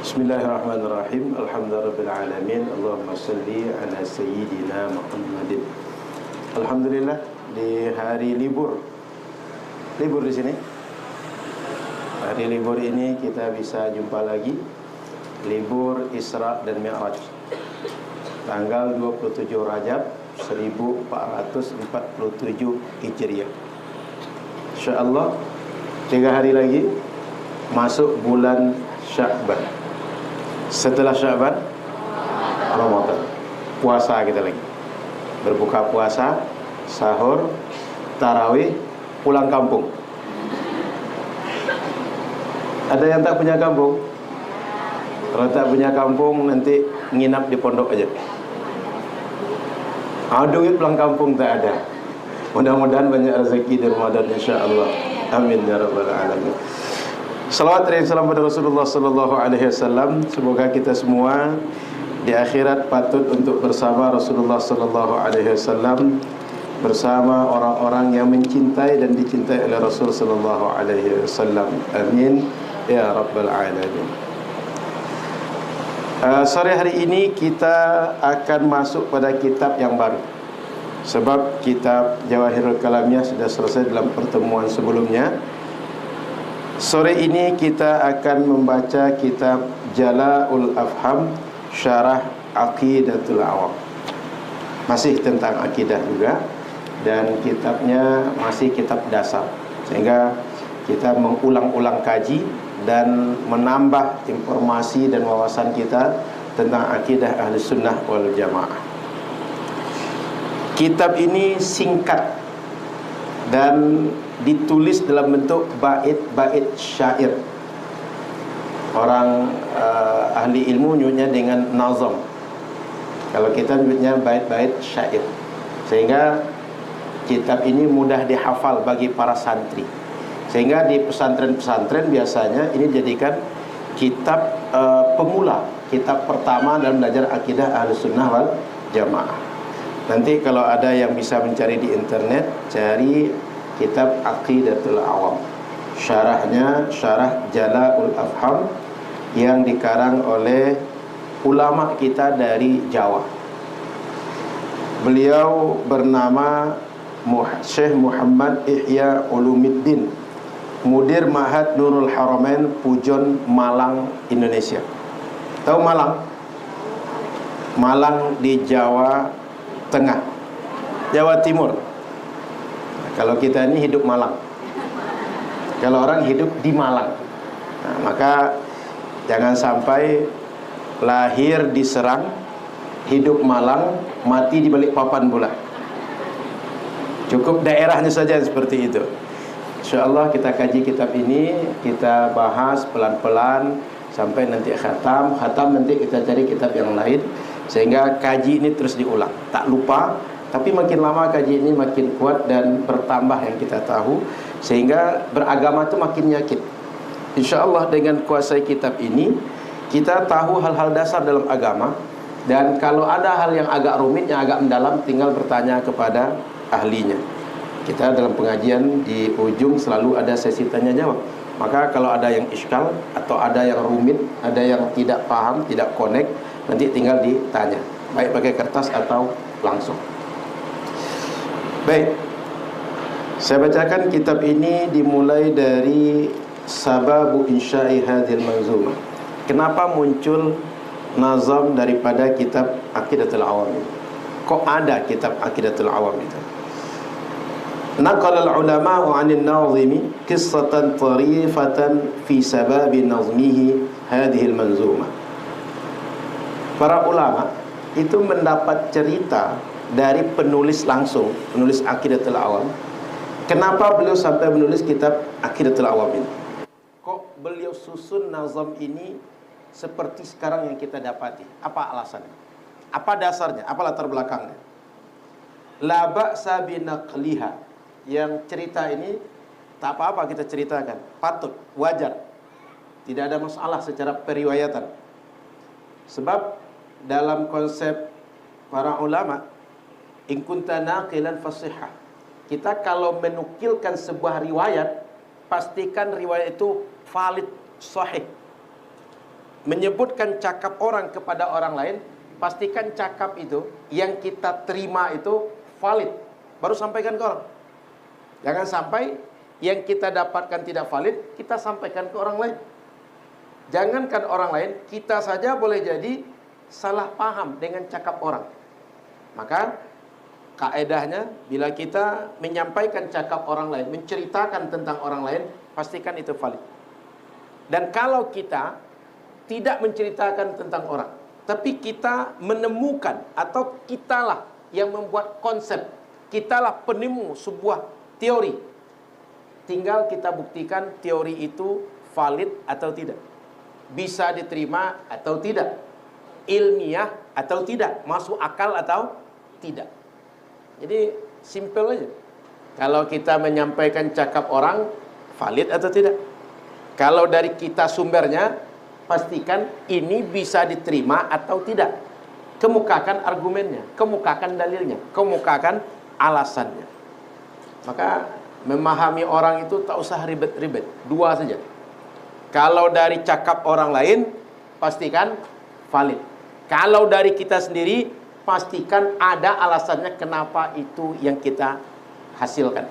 Bismillahirrahmanirrahim. Alhamdulillahirabbil alamin. Allahumma shalli ala sayyidina Muhammadin. Alhamdulillah di hari libur di sini. Hari libur ini kita bisa jumpa lagi. Libur Isra dan Mi'raj. Tanggal 27 Rajab 1447 Hijriah. Insyaallah 3 hari lagi masuk bulan Sya'ban. Setelah Sya'ban Ramadan. Puasa kita lagi. Berbuka puasa, sahur, tarawih, pulang kampung. Ada yang tak punya kampung? Kalau tak punya kampung nanti nginap di pondok aja. Duit pulang kampung tak ada. Mudah-mudahan banyak rezeki di Ramadan insyaallah. Amin ya rabbal alamin. Salawat dan salam pada Rasulullah sallallahu alaihi wasallam. Semoga kita semua di akhirat patut untuk bersama Rasulullah sallallahu alaihi wasallam, bersama orang-orang yang mencintai dan dicintai oleh Rasul sallallahu alaihi wasallam. Amin ya rabbal alamin. Sore hari ini kita akan masuk pada kitab yang baru. Sebab kitab Jawahirul Kalamiyah sudah selesai dalam pertemuan sebelumnya. Sore ini kita akan membaca kitab Jala'ul Afham Syarah Aqidatul Awam. Masih tentang akidah juga. Dan kitabnya masih kitab dasar. Sehingga kita mengulang-ulang kaji dan menambah informasi dan wawasan kita tentang akidah Ahli Sunnah wal Jamaah. Kitab ini singkat dan ditulis dalam bentuk bait-bait syair. Orang ahli ilmu nyebutnya dengan nazam. Kalau kita nyebutnya bait-bait syair. Sehingga kitab ini mudah dihafal bagi para santri. Sehingga di pesantren-pesantren biasanya ini dijadikan kitab pemula, kitab pertama dalam belajar akidah Ahli Sunnah wal Jamaah. Nanti kalau ada yang bisa mencari di internet, cari kitab Aqidatul Awam. Syarahnya Syarah Jala'ul Afham yang dikarang oleh ulama kita dari Jawa. Beliau bernama Syekh Muhammad Ihya Ulumuddin, Mudir Ma'had Nurul Haramain, Pujon, Malang, Indonesia. Tahu Malang? Malang di Jawa Tengah, Jawa Timur. Kalau kita ini hidup Malang. Kalau orang hidup di Malang, maka jangan sampai lahir di Serang, hidup Malang, mati di Balikpapan pula. Cukup daerahnya saja seperti itu. InsyaAllah kita kaji kitab ini, kita bahas pelan-pelan sampai nanti khatam. Khatam nanti kita cari kitab yang lain, sehingga kaji ini terus diulang, tak lupa. Tapi makin lama kaji ini makin kuat dan bertambah yang kita tahu, sehingga beragama itu makin yakin. InsyaAllah dengan kuasai kitab ini, kita tahu hal-hal dasar dalam agama. Dan kalau ada hal yang agak rumit, yang agak mendalam, tinggal bertanya kepada ahlinya. Kita dalam pengajian di ujung selalu ada sesi tanya jawab. Maka kalau ada yang iskal atau ada yang rumit, ada yang tidak paham, tidak connect, nanti tinggal ditanya, baik pakai kertas atau langsung. Baik, saya bacakan kitab ini dimulai dari sababu insya'i hadhil manzumah. Kenapa muncul nazam daripada kitab Aqidatul Awam ini? Kok ada kitab Aqidatul Awam itu? Naqala al-ulama'u 'anil nazimi qissatan tarifatan fi sababi nazmihi hadhil manzumah. Para ulama itu mendapat cerita dari penulis langsung, penulis Aqidatul Awam. Kenapa beliau sampai menulis kitab Aqidatul Awam ini? Kok beliau susun nazam ini seperti sekarang yang kita dapati? Apa alasannya? Apa dasarnya? Apa latar belakangnya? La ba'sa binaqliha. Yang cerita ini tak apa-apa kita ceritakan, patut, wajar. Tidak ada masalah secara periwayatan. Sebab dalam konsep para ulama, in kunta naqilan fasihah. Kita kalau menukilkan sebuah riwayat, pastikan riwayat itu valid, sahih. menyebutkan cakap orang kepada orang lain, pastikan cakap itu yang kita terima itu valid, baru sampaikan ke orang. Jangan sampai yang kita dapatkan tidak valid, kita sampaikan ke orang lain. Jangankan orang lain, kita saja boleh jadi salah paham dengan cakap orang. Maka kaedahnya, bila kita menyampaikan cakap orang lain, menceritakan tentang orang lain, pastikan itu valid. Dan kalau kita tidak menceritakan tentang orang, tapi kita menemukan, atau kitalah yang membuat konsep, kitalah penemu sebuah teori, tinggal kita buktikan teori itu valid atau tidak, bisa diterima atau tidak, ilmiah atau tidak, masuk akal atau tidak. Jadi simple aja. Kalau kita menyampaikan cakap orang, valid atau tidak. Kalau dari kita sumbernya, pastikan ini bisa diterima atau tidak. Kemukakan argumennya, kemukakan dalilnya, kemukakan alasannya. Maka memahami orang itu tak usah ribet-ribet, dua saja. Kalau dari cakap orang lain, pastikan valid. Kalau dari kita sendiri, pastikan ada alasannya kenapa itu yang kita hasilkan.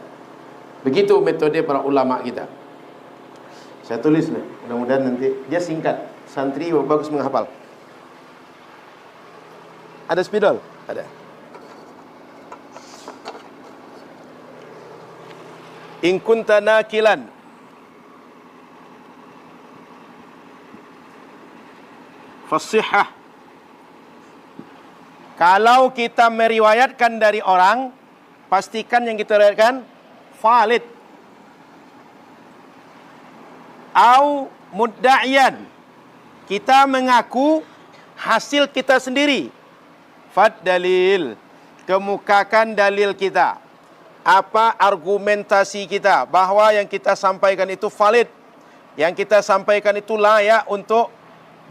Begitu metode para ulama kita. Saya tulis nih, mudah-mudahan nanti dia singkat. Santri bagus menghafal. Ada spidol? Ada. In kunta nakilan fasihah. Kalau kita meriwayatkan dari orang, pastikan yang kita riwayatkan valid. Au mudda'iyan, kita mengaku hasil kita sendiri. Fad dalil, kemukakan dalil kita. Apa argumentasi kita bahwa yang kita sampaikan itu valid, yang kita sampaikan itu layak untuk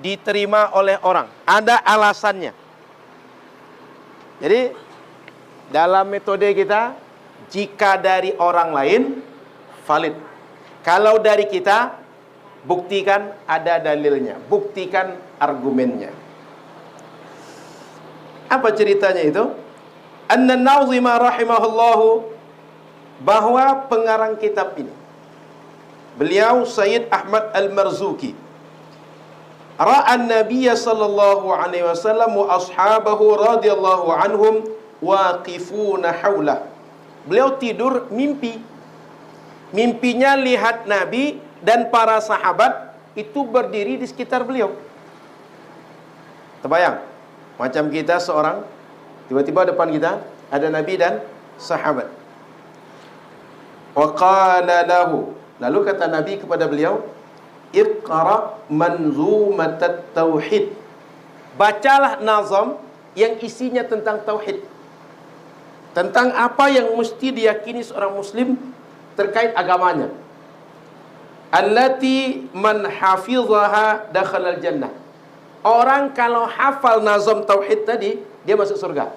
diterima oleh orang, ada alasannya. Jadi dalam metode kita, jika dari orang lain valid, kalau dari kita buktikan ada dalilnya, buktikan argumennya. Apa ceritanya itu? An-Nazima rahimahullahu, bahwa pengarang kitab ini, beliau Sayyid Ahmad Al-Marzuki, ra'an Nabiya sallallahu alaihi wasallam wa ashabahu radhiyallahu anhum waqifuna haulah. Beliau tidur mimpi. Mimpinya lihat Nabi dan para sahabat itu berdiri di sekitar beliau. Terbayang? Macam kita seorang, tiba-tiba depan kita ada Nabi dan sahabat. Wa qala lahu, lalu kata Nabi kepada beliau, Iqra manzumatat tauhid. Bacalah nazam yang isinya tentang tauhid. Tentang apa yang mesti diyakini seorang muslim terkait agamanya. Allati man hafizaha dakhala al-jannah. Orang kalau hafal nazam tauhid tadi, dia masuk surga.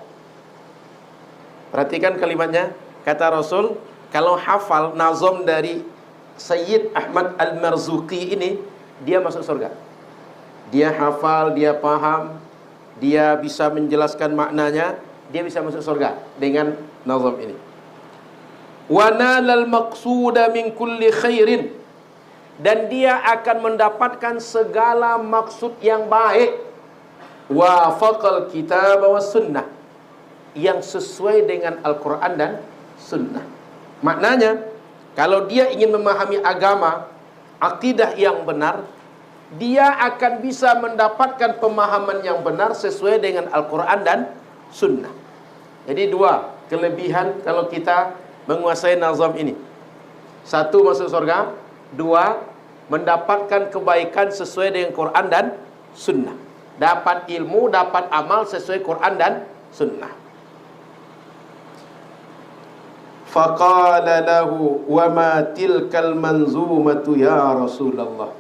Perhatikan kalimatnya, kata Rasul, kalau hafal nazam dari Sayyid Ahmad Al-Marzuki ini, dia masuk surga. Dia hafal, dia paham, dia bisa menjelaskan maknanya, dia bisa masuk surga dengan nazam ini. Wa nalal maqsuda min kulli khairin, dan dia akan mendapatkan segala maksud yang baik. Wa faqal kitab was sunnah, yang sesuai dengan Al-Quran dan sunnah. Maknanya, kalau dia ingin memahami agama, akidah yang benar, dia akan bisa mendapatkan pemahaman yang benar sesuai dengan Al-Quran dan sunnah. Jadi dua kelebihan kalau kita menguasai nazam ini. Satu, masuk surga. Dua, mendapatkan kebaikan sesuai dengan Quran dan sunnah. Dapat ilmu, dapat amal sesuai Quran dan sunnah. Faqala lahu wa ma tilkal manzumatu ya Rasulullah.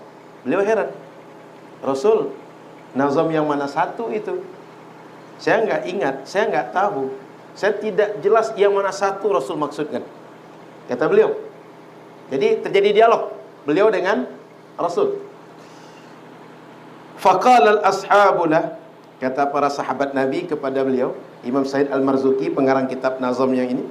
Beliau heran, Rasul, nazam yang mana satu itu? Saya enggak ingat, saya enggak tahu, saya tidak jelas yang mana satu Rasul maksudkan, kata beliau. Jadi terjadi dialog beliau dengan Rasul. Faqala al-ashabu lah, kata para sahabat Nabi kepada beliau, Imam Said Al-Marzuki, pengarang kitab nazam yang ini,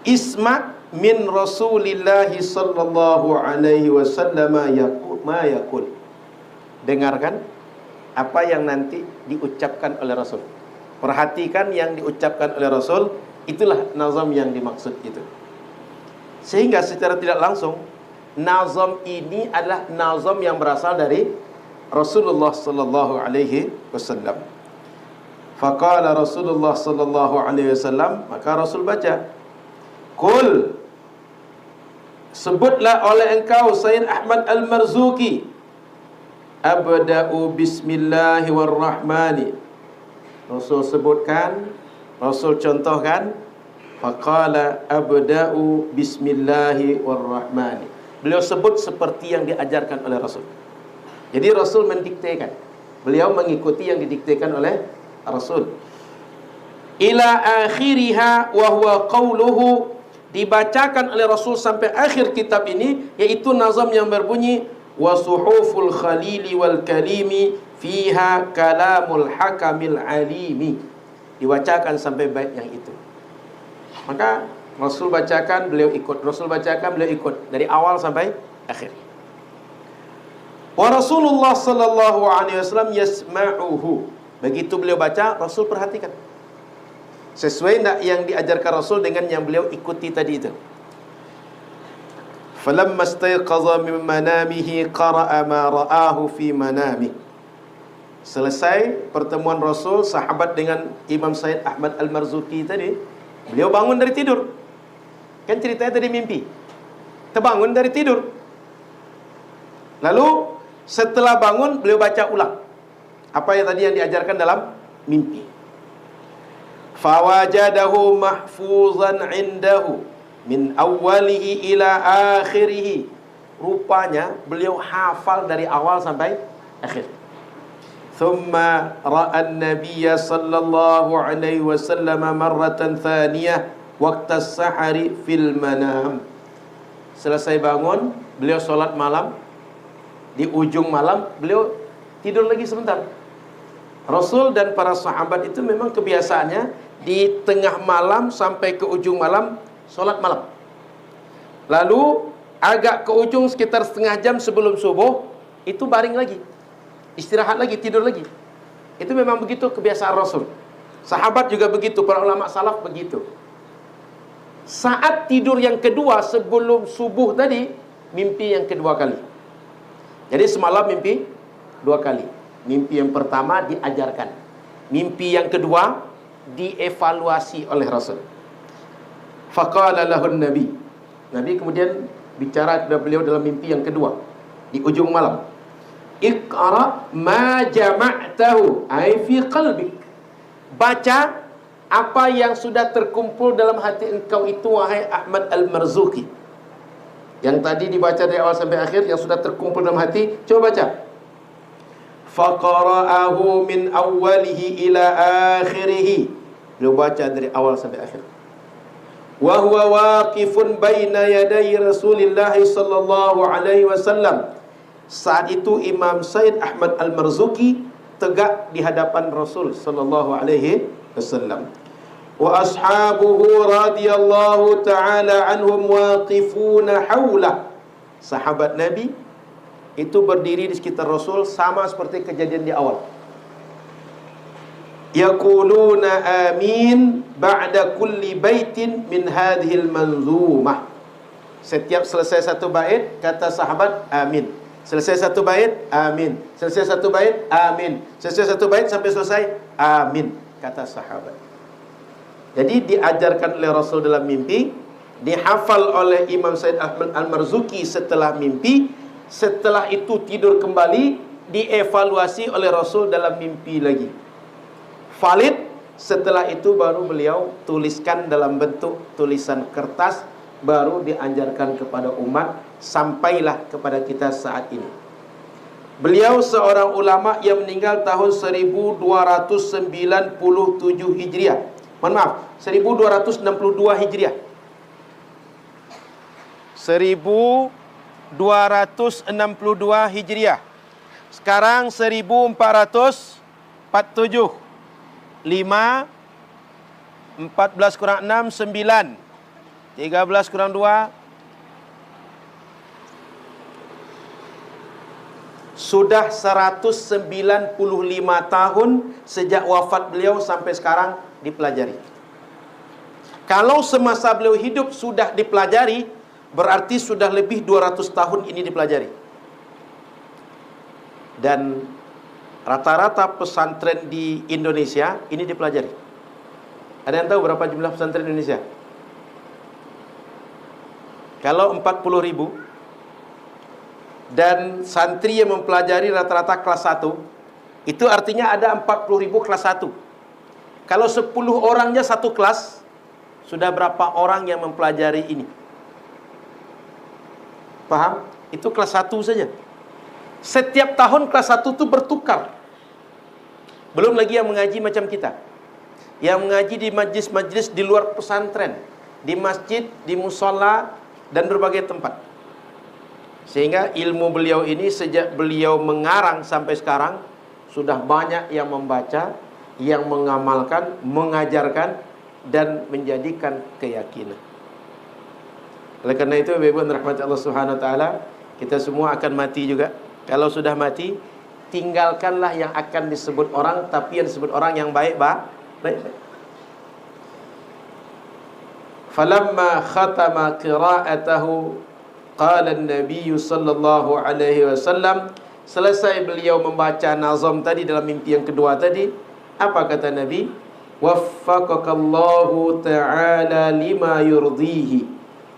isma' min Rasulillah sallallahu alaihi wasallam yaqul ma yaqul. Dengarkan apa yang nanti diucapkan oleh Rasul. Perhatikan yang diucapkan oleh Rasul, itulah nazam yang dimaksud itu. Sehingga secara tidak langsung nazam ini adalah nazam yang berasal dari Rasulullah sallallahu alaihi wasallam. Faqala Rasulullah sallallahu alaihi wasallam, maka Rasul baca, "Qul," sebutlah oleh engkau Sayyid Ahmad Al-Marzuki, "Abda'u bismillahi warrahmani." Rasul sebutkan, Rasul contohkan, faqala abda'u bismillahi warrahmani. Beliau sebut seperti yang diajarkan oleh Rasul. Jadi Rasul mendiktekan, beliau mengikuti yang didiktekan oleh Rasul. Ila akhiriha wa huwa qawluhu, dibacakan oleh Rasul sampai akhir kitab ini, yaitu nazam yang berbunyi wa suhuful khalili wal kalimi fiha kalamul hakamil alimi. Dibacakan sampai bait yang itu. Maka Rasul bacakan, beliau ikut. Rasul bacakan, beliau ikut dari awal sampai akhir. Wa Rasulullah sallallahu alaihi wasallam yasma'uhu. Begitu beliau baca, Rasul perhatikan. Sesuai tak yang diajarkan Rasul dengan yang beliau ikuti tadi itu. Falamma istayqadha min manamihi qara'a ma ra'ahu fi manamih. Selesai pertemuan Rasul sahabat dengan Imam Said Ahmad Al-Marzuki tadi, beliau bangun dari tidur. Kan ceritanya tadi mimpi. Terbangun dari tidur. Lalu setelah bangun beliau baca ulang apa yang tadi yang diajarkan dalam mimpi. Fawajadahu mahfuzan indahu min awwalihi ila akhirih. Rupanya beliau hafal dari awal sampai akhir. Thumma ra'a an-nabiyya sallallahu alaihi wasallam marratan thaniyah waqta as-sahari fil manam. Selesai bangun, beliau solat malam. Di ujung malam beliau tidur lagi sebentar. Rasul dan para sahabat itu memang kebiasaannya di tengah malam sampai ke ujung malam solat malam. Lalu agak ke ujung sekitar setengah jam sebelum subuh itu baring lagi, istirahat lagi, tidur lagi. Itu memang begitu kebiasaan Rasul. Sahabat juga begitu, para ulama salaf begitu. Saat tidur yang kedua sebelum subuh tadi, mimpi yang kedua kali. Jadi semalam mimpi dua kali. Mimpi yang pertama diajarkan, mimpi yang kedua dievaluasi oleh Rasul. Faqala lahun Nabi. Nabi kemudian bicara kepada beliau dalam mimpi yang kedua di ujung malam. Iqra ma jama'tahu ay fi qalbik. Baca apa yang sudah terkumpul dalam hati engkau itu, wahai Ahmad Al-Marzuki. Yang tadi dibaca dari awal sampai akhir, yang sudah terkumpul dalam hati, coba baca. Faqara'ahu min awwalihi ila akhirih. Beliau baca dari awal sampai akhir. Wa huwa waqifun baina yaday Rasulillah sallallahu alaihi wasallam. Saat itu Imam Said Ahmad Al-Marzuki tegak di hadapan Rasul sallallahu alaihi wasallam. Wa ashabuhu radhiyallahu ta'ala anhum waqifuna haulah. Sahabat Nabi itu berdiri di sekitar Rasul sama seperti kejadian di awal. Yaquluna amin ba'da kulli baitin min hadhil manzumah. Setiap selesai satu bait kata sahabat amin. Selesai satu bait amin. Selesai satu bait amin. Selesai satu bait sampai selesai amin kata sahabat. Jadi diajarkan oleh Rasul dalam mimpi, dihafal oleh Imam Said Ahmad Al-Marzuki setelah mimpi, setelah itu tidur kembali, dievaluasi oleh Rasul dalam mimpi lagi. Valid, setelah itu baru beliau tuliskan dalam bentuk tulisan kertas, baru diajarkan kepada umat, sampailah kepada kita saat ini. Beliau seorang ulama yang meninggal tahun 1297 Hijriah. Mohon maaf, 1262 Hijriah. 1262 Hijriah. Sekarang 1447. 5, 14 kurang 6, 9. 13 kurang 2. Sudah 195 tahun sejak wafat beliau sampai sekarang dipelajari. Kalau semasa beliau hidup sudah dipelajari, berarti sudah lebih 200 tahun ini dipelajari. Dan rata-rata pesantren di Indonesia ini dipelajari. Ada yang tahu berapa jumlah pesantren Indonesia? Kalau 40.000 dan santri yang mempelajari rata-rata kelas 1, itu artinya ada 40.000 kelas 1. Kalau 10 orangnya satu kelas, sudah berapa orang yang mempelajari ini? Paham? Itu kelas 1 saja. Setiap tahun kelas 1 itu bertukar. Belum lagi yang mengaji macam kita, yang mengaji di majlis-majlis di luar pesantren, di masjid, di musola, dan berbagai tempat. Sehingga ilmu beliau ini sejak beliau mengarang sampai sekarang sudah banyak yang membaca, yang mengamalkan, mengajarkan, dan menjadikan keyakinan. Oleh karena itu, Ibu rahmat Allah Subhanahu wa taala, kita semua akan mati juga. Kalau sudah mati, tinggalkanlah yang akan disebut orang, tapi yang disebut orang yang baik. Falamma khatama qira'atahu qala an-nabiy sallallahu alaihi wasallam, selesai beliau membaca nazam tadi dalam mimpi yang kedua tadi, apa kata Nabi? Waffaqakallahu ta'ala lima yurdihi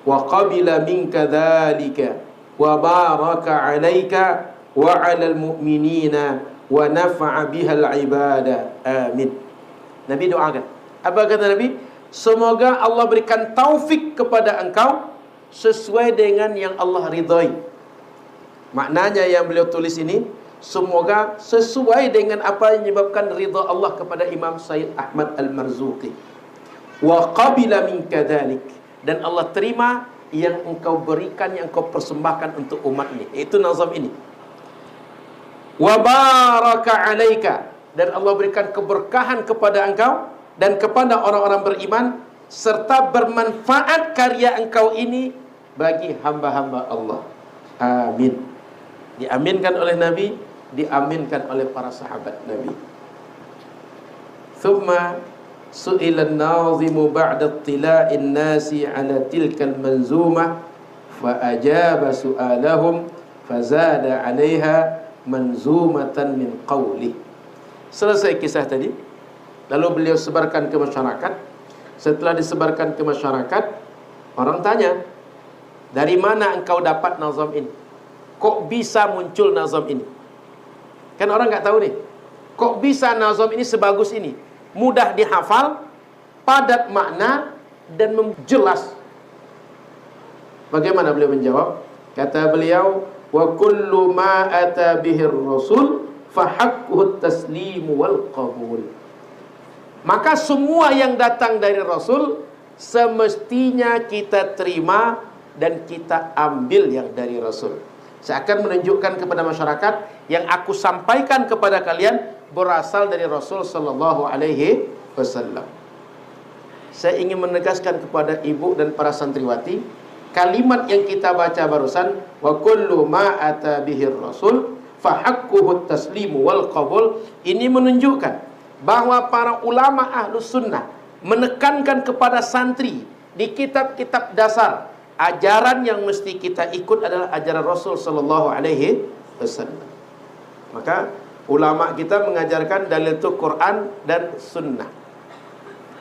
wa qabila minka dhalika wa baraka 'alaika wa 'alal mu'minina wa nafa'a bihal ibada. Amin. Nabi doakan. Apa kata Nabi? Semoga Allah berikan taufik kepada engkau sesuai dengan yang Allah ridhai. Maknanya yang beliau tulis ini, semoga sesuai dengan apa yang menyebabkan ridha Allah kepada Imam Sayyid Ahmad Al-Marzuqi. Wa qabila minka dhalik, dan Allah terima yang engkau berikan, yang engkau persembahkan untuk umat ini. Itu nazam ini. Wa baraka 'alaika, dan Allah berikan keberkahan kepada engkau dan kepada orang-orang beriman, serta bermanfaat karya engkau ini bagi hamba-hamba Allah. Amin. Diaminkan oleh Nabi, diaminkan oleh para sahabat Nabi. Thumma su'ila an-nazimu ba'da ittila'in nasi 'ala tilka al-manzumah fa ajaba su'alahum fazada 'alaiha manzumatan min qawli. Selesai kisah tadi, lalu beliau sebarkan ke masyarakat. Setelah disebarkan ke masyarakat, orang tanya, dari mana engkau dapat nazam ini? Kok bisa muncul nazam ini? Kan orang nggak tahu nih. Kok bisa nazam ini sebagus ini? Mudah dihafal, padat makna, dan jelas. Bagaimana beliau menjawab? Kata beliau, wa kullu ma ata bihi ar-rasul fa haqquhu at-taslim wal qabul. Maka semua yang datang dari Rasul semestinya kita terima dan kita ambil yang dari Rasul. Saya akan menunjukkan kepada masyarakat yang aku sampaikan kepada kalian berasal dari Rasul sallallahu alaihi wasallam. Saya ingin menegaskan kepada ibu dan para santriwati, kalimat yang kita baca barusan, wa kullu ma ata bihi rasul fa haqquhu at-taslim wal qabul, ini menunjukkan bahwa para ulama Ahlus Sunnah menekankan kepada santri di kitab-kitab dasar, ajaran yang mesti kita ikut adalah ajaran Rasul sallallahu alaihi wasallam. Maka ulama kita mengajarkan dalil itu Quran dan Sunnah.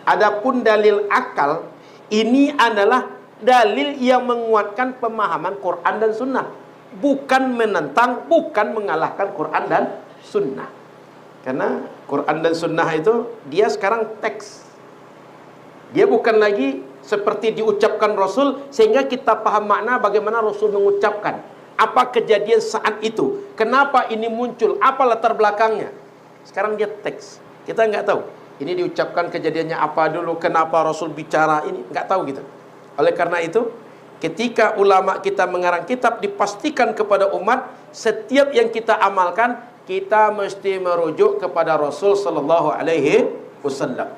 Adapun dalil akal, ini adalah dalil yang menguatkan pemahaman Quran dan Sunnah, bukan menentang, bukan mengalahkan Quran dan Sunnah. Karena Quran dan Sunnah itu dia sekarang teks. Dia bukan lagi seperti diucapkan Rasul sehingga kita paham makna bagaimana Rasul mengucapkan, apa kejadian saat itu, kenapa ini muncul, apa latar belakangnya. Sekarang dia teks. Kita nggak tahu ini diucapkan kejadiannya apa dulu, kenapa Rasul bicara ini, nggak tahu gitu. Oleh karena itu, ketika ulama kita mengarang kitab, dipastikan kepada umat setiap yang kita amalkan kita mesti merujuk kepada Rasul sallallahu alaihi wasallam.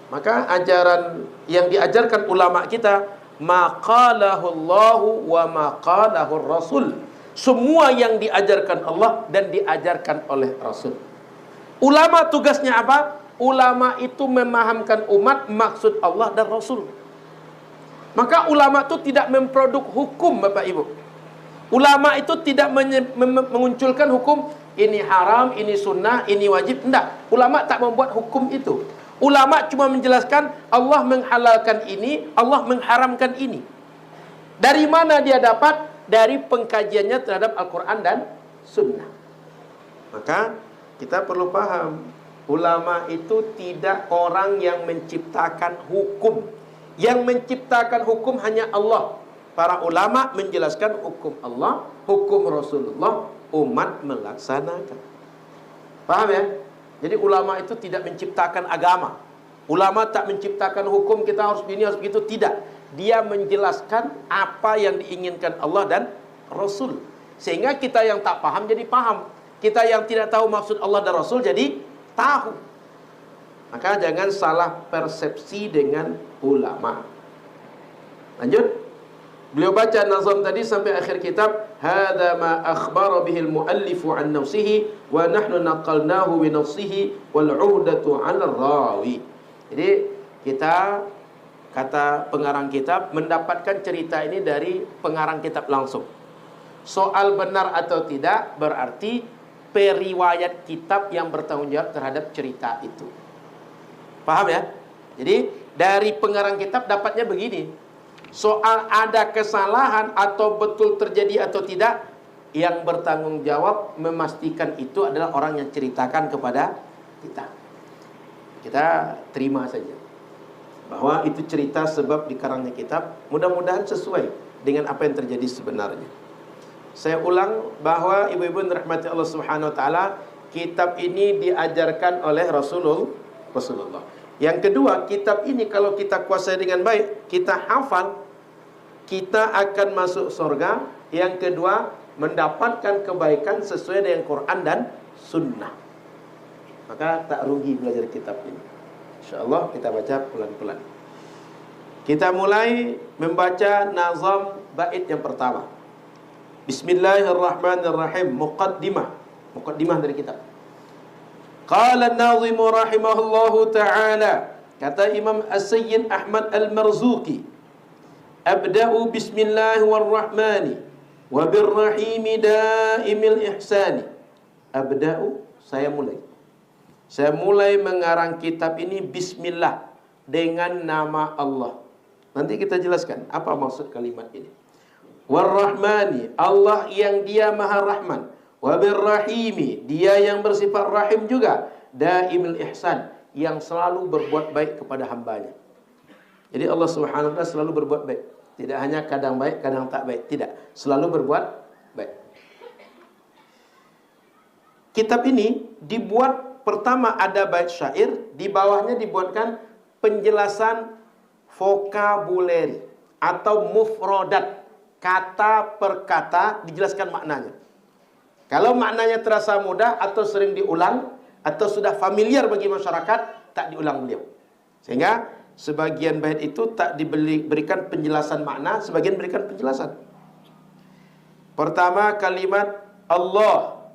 Maka ajaran yang diajarkan ulama kita, maqalahu Allahu wa maqalahu Rasul. Semua yang diajarkan Allah dan diajarkan oleh Rasul. Ulama tugasnya apa? Ulama itu memahamkan umat maksud Allah dan Rasul. Maka ulama itu tidak memproduk hukum, Bapak Ibu. Ulama itu tidak mengunculkan hukum ini haram, ini sunnah, ini wajib. Tidak. Ulama tak membuat hukum itu. Ulama cuma menjelaskan Allah menghalalkan ini, Allah mengharamkan ini. Dari mana dia dapat? Dari pengkajiannya terhadap Al-Quran dan Sunnah. Maka kita perlu paham, ulama itu tidak orang yang menciptakan hukum. Yang menciptakan hukum hanya Allah. Para ulama menjelaskan hukum Allah, hukum Rasulullah, umat melaksanakan. Paham ya? Jadi ulama itu tidak menciptakan agama. Ulama tak menciptakan hukum kita harus begini, harus begitu. Tidak. Dia menjelaskan apa yang diinginkan Allah dan Rasul. Sehingga kita yang tak paham jadi paham. Kita yang tidak tahu maksud Allah dan Rasul jadi tahu. Maka jangan salah persepsi dengan ulama. Lanjut. Beliau baca nazam tadi sampai akhir kitab, hadza ma akhbara bihi al-muallif an nafsihi wa nahnu naqalnahu bi nafsihi wal 'uhdatu 'ala rawi. Jadi kita, kata pengarang kitab, mendapatkan cerita ini dari pengarang kitab langsung. Soal benar atau tidak berarti periwayat kitab yang bertanggung jawab terhadap cerita itu. Paham ya? Jadi dari pengarang kitab dapatnya begini. Soal ada kesalahan atau betul terjadi atau tidak, yang bertanggung jawab memastikan itu adalah orang yang ceritakan kepada kita. Kita terima saja bahwa itu cerita sebab dikarangnya kitab. Mudah-mudahan sesuai dengan apa yang terjadi sebenarnya. Saya ulang bahwa ibu-ibu yang dirahmati Allah Subhanahu wa taala, kitab ini diajarkan oleh Rasulullah. Yang kedua, kitab ini kalau kita kuasai dengan baik, kita hafal, kita akan masuk surga. Yang kedua, mendapatkan kebaikan sesuai dengan Quran dan Sunnah. Maka tak rugi belajar kitab ini. InsyaAllah kita baca pelan-pelan. Kita mulai membaca nazam bait yang pertama. Bismillahirrahmanirrahim. Muqaddimah dari kitab. Qala an-nazim rahimahullahu ta'ala, kata Imam As-Sayyid Ahmad Al-Marzuqi, abda'u bismillahirrahmani wa birrahimi daimil ihsani. Abda'u, saya mulai mengarang kitab ini bismillah, dengan nama Allah. Nanti kita jelaskan apa maksud kalimat ini. Warrahmani, Allah yang dia maha rahman. Wabirrahimi, dia yang bersifat rahim juga. Daimil ihsan, yang selalu berbuat baik kepada hambanya. Jadi Allah Subhanahu wa ta'ala selalu berbuat baik. Tidak hanya kadang baik, kadang tak baik. Tidak, selalu berbuat baik. Kitab ini dibuat, pertama ada bait syair, di bawahnya dibuatkan penjelasan vokabuleri atau mufrodat, kata per kata dijelaskan maknanya. Kalau maknanya terasa mudah atau sering diulang atau sudah familiar bagi masyarakat, tak diulang beliau. Sehingga sebagian bait itu tak diberikan penjelasan makna, sebagian berikan penjelasan. Pertama kalimat Allah.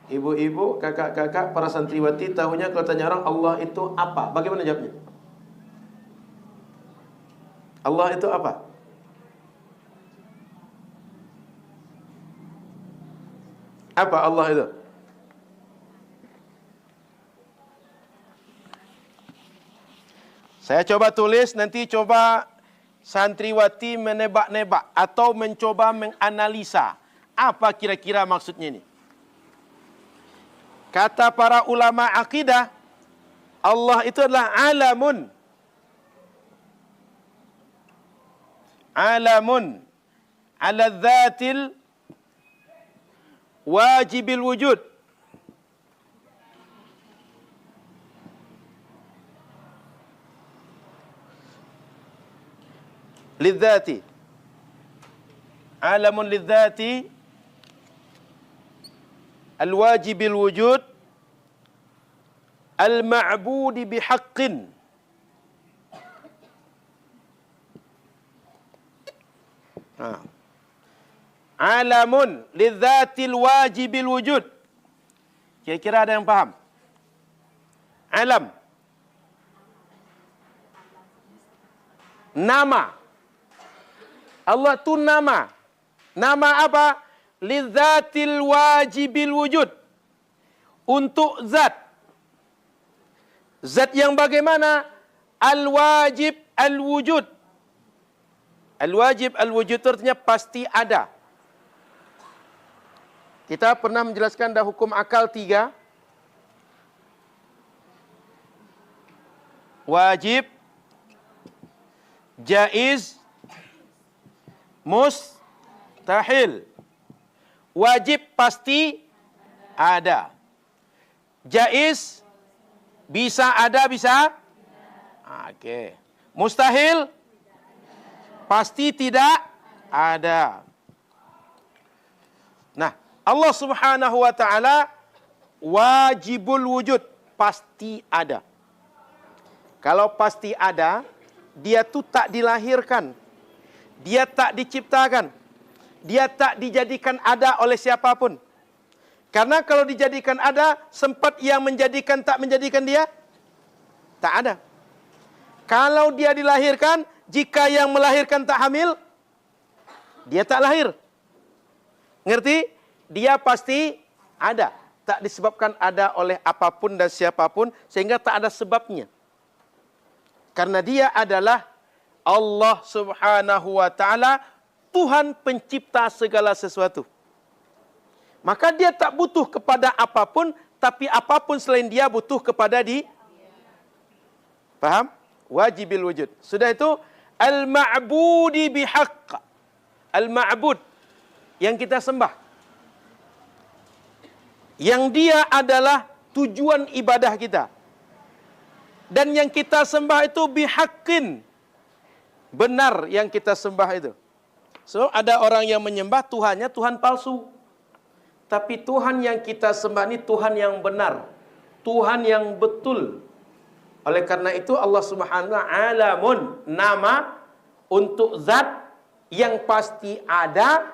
Ibu-ibu, kakak-kakak, para santriwati tahunya kalau tanya orang Allah itu apa? Bagaimana jawabnya? Allah itu apa? Apa Allah itu? Saya coba tulis, nanti coba santriwati menebak-nebak atau mencoba menganalisa apa kira-kira maksudnya ini. Kata para ulama akidah, Allah itu adalah alamun. Alamun ala dzatil wajibil wujud. Lidzati. Alamun lidzati al-wajibil wujud, al-ma'budi bihaqqin. Alamun lidzatil wajibil wujud. Kira-kira ada yang paham? Alam. Nama. Allah tu nama. Nama apa? Lidzatil wajibil wujud. Untuk zat. Zat yang bagaimana? Al-wajib al-wujud. Al-wajib al-wujud itu artinya pasti ada. Kita pernah menjelaskan dah hukum akal 3. Wajib, jaiz, mustahil. Wajib pasti ada. Jaiz bisa ada, bisa? Okey. Mustahil pasti tidak ada. Nah, Allah Subhanahu wa taala wajibul wujud, pasti ada. Kalau pasti ada, dia tu tak dilahirkan. Dia tak diciptakan. Dia tak dijadikan ada oleh siapapun. Karena kalau dijadikan ada, sempat yang menjadikan tak menjadikan dia? Tak ada. Kalau dia dilahirkan, jika yang melahirkan tak hamil, dia tak lahir. Ngerti? Dia pasti ada. Tak disebabkan ada oleh apapun dan siapapun, sehingga tak ada sebabnya. Karena dia adalah Allah Subhanahu wa ta'ala, Tuhan pencipta segala sesuatu. Maka dia tak butuh kepada apapun, tapi apapun selain dia butuh kepada dia. Faham? Wajibil wujud. Sudah itu, al-ma'budi bihaqq. Al-ma'bud, yang kita sembah. Yang dia adalah tujuan ibadah kita. Dan yang kita sembah itu bihaqqin. Benar yang kita sembah itu. So, ada orang yang menyembah Tuhannya Tuhan palsu. Tapi Tuhan yang kita sembah ini Tuhan yang benar. Tuhan yang betul. Oleh karena itu Allah Subhanahu wa ta'ala alamun, nama untuk zat yang pasti ada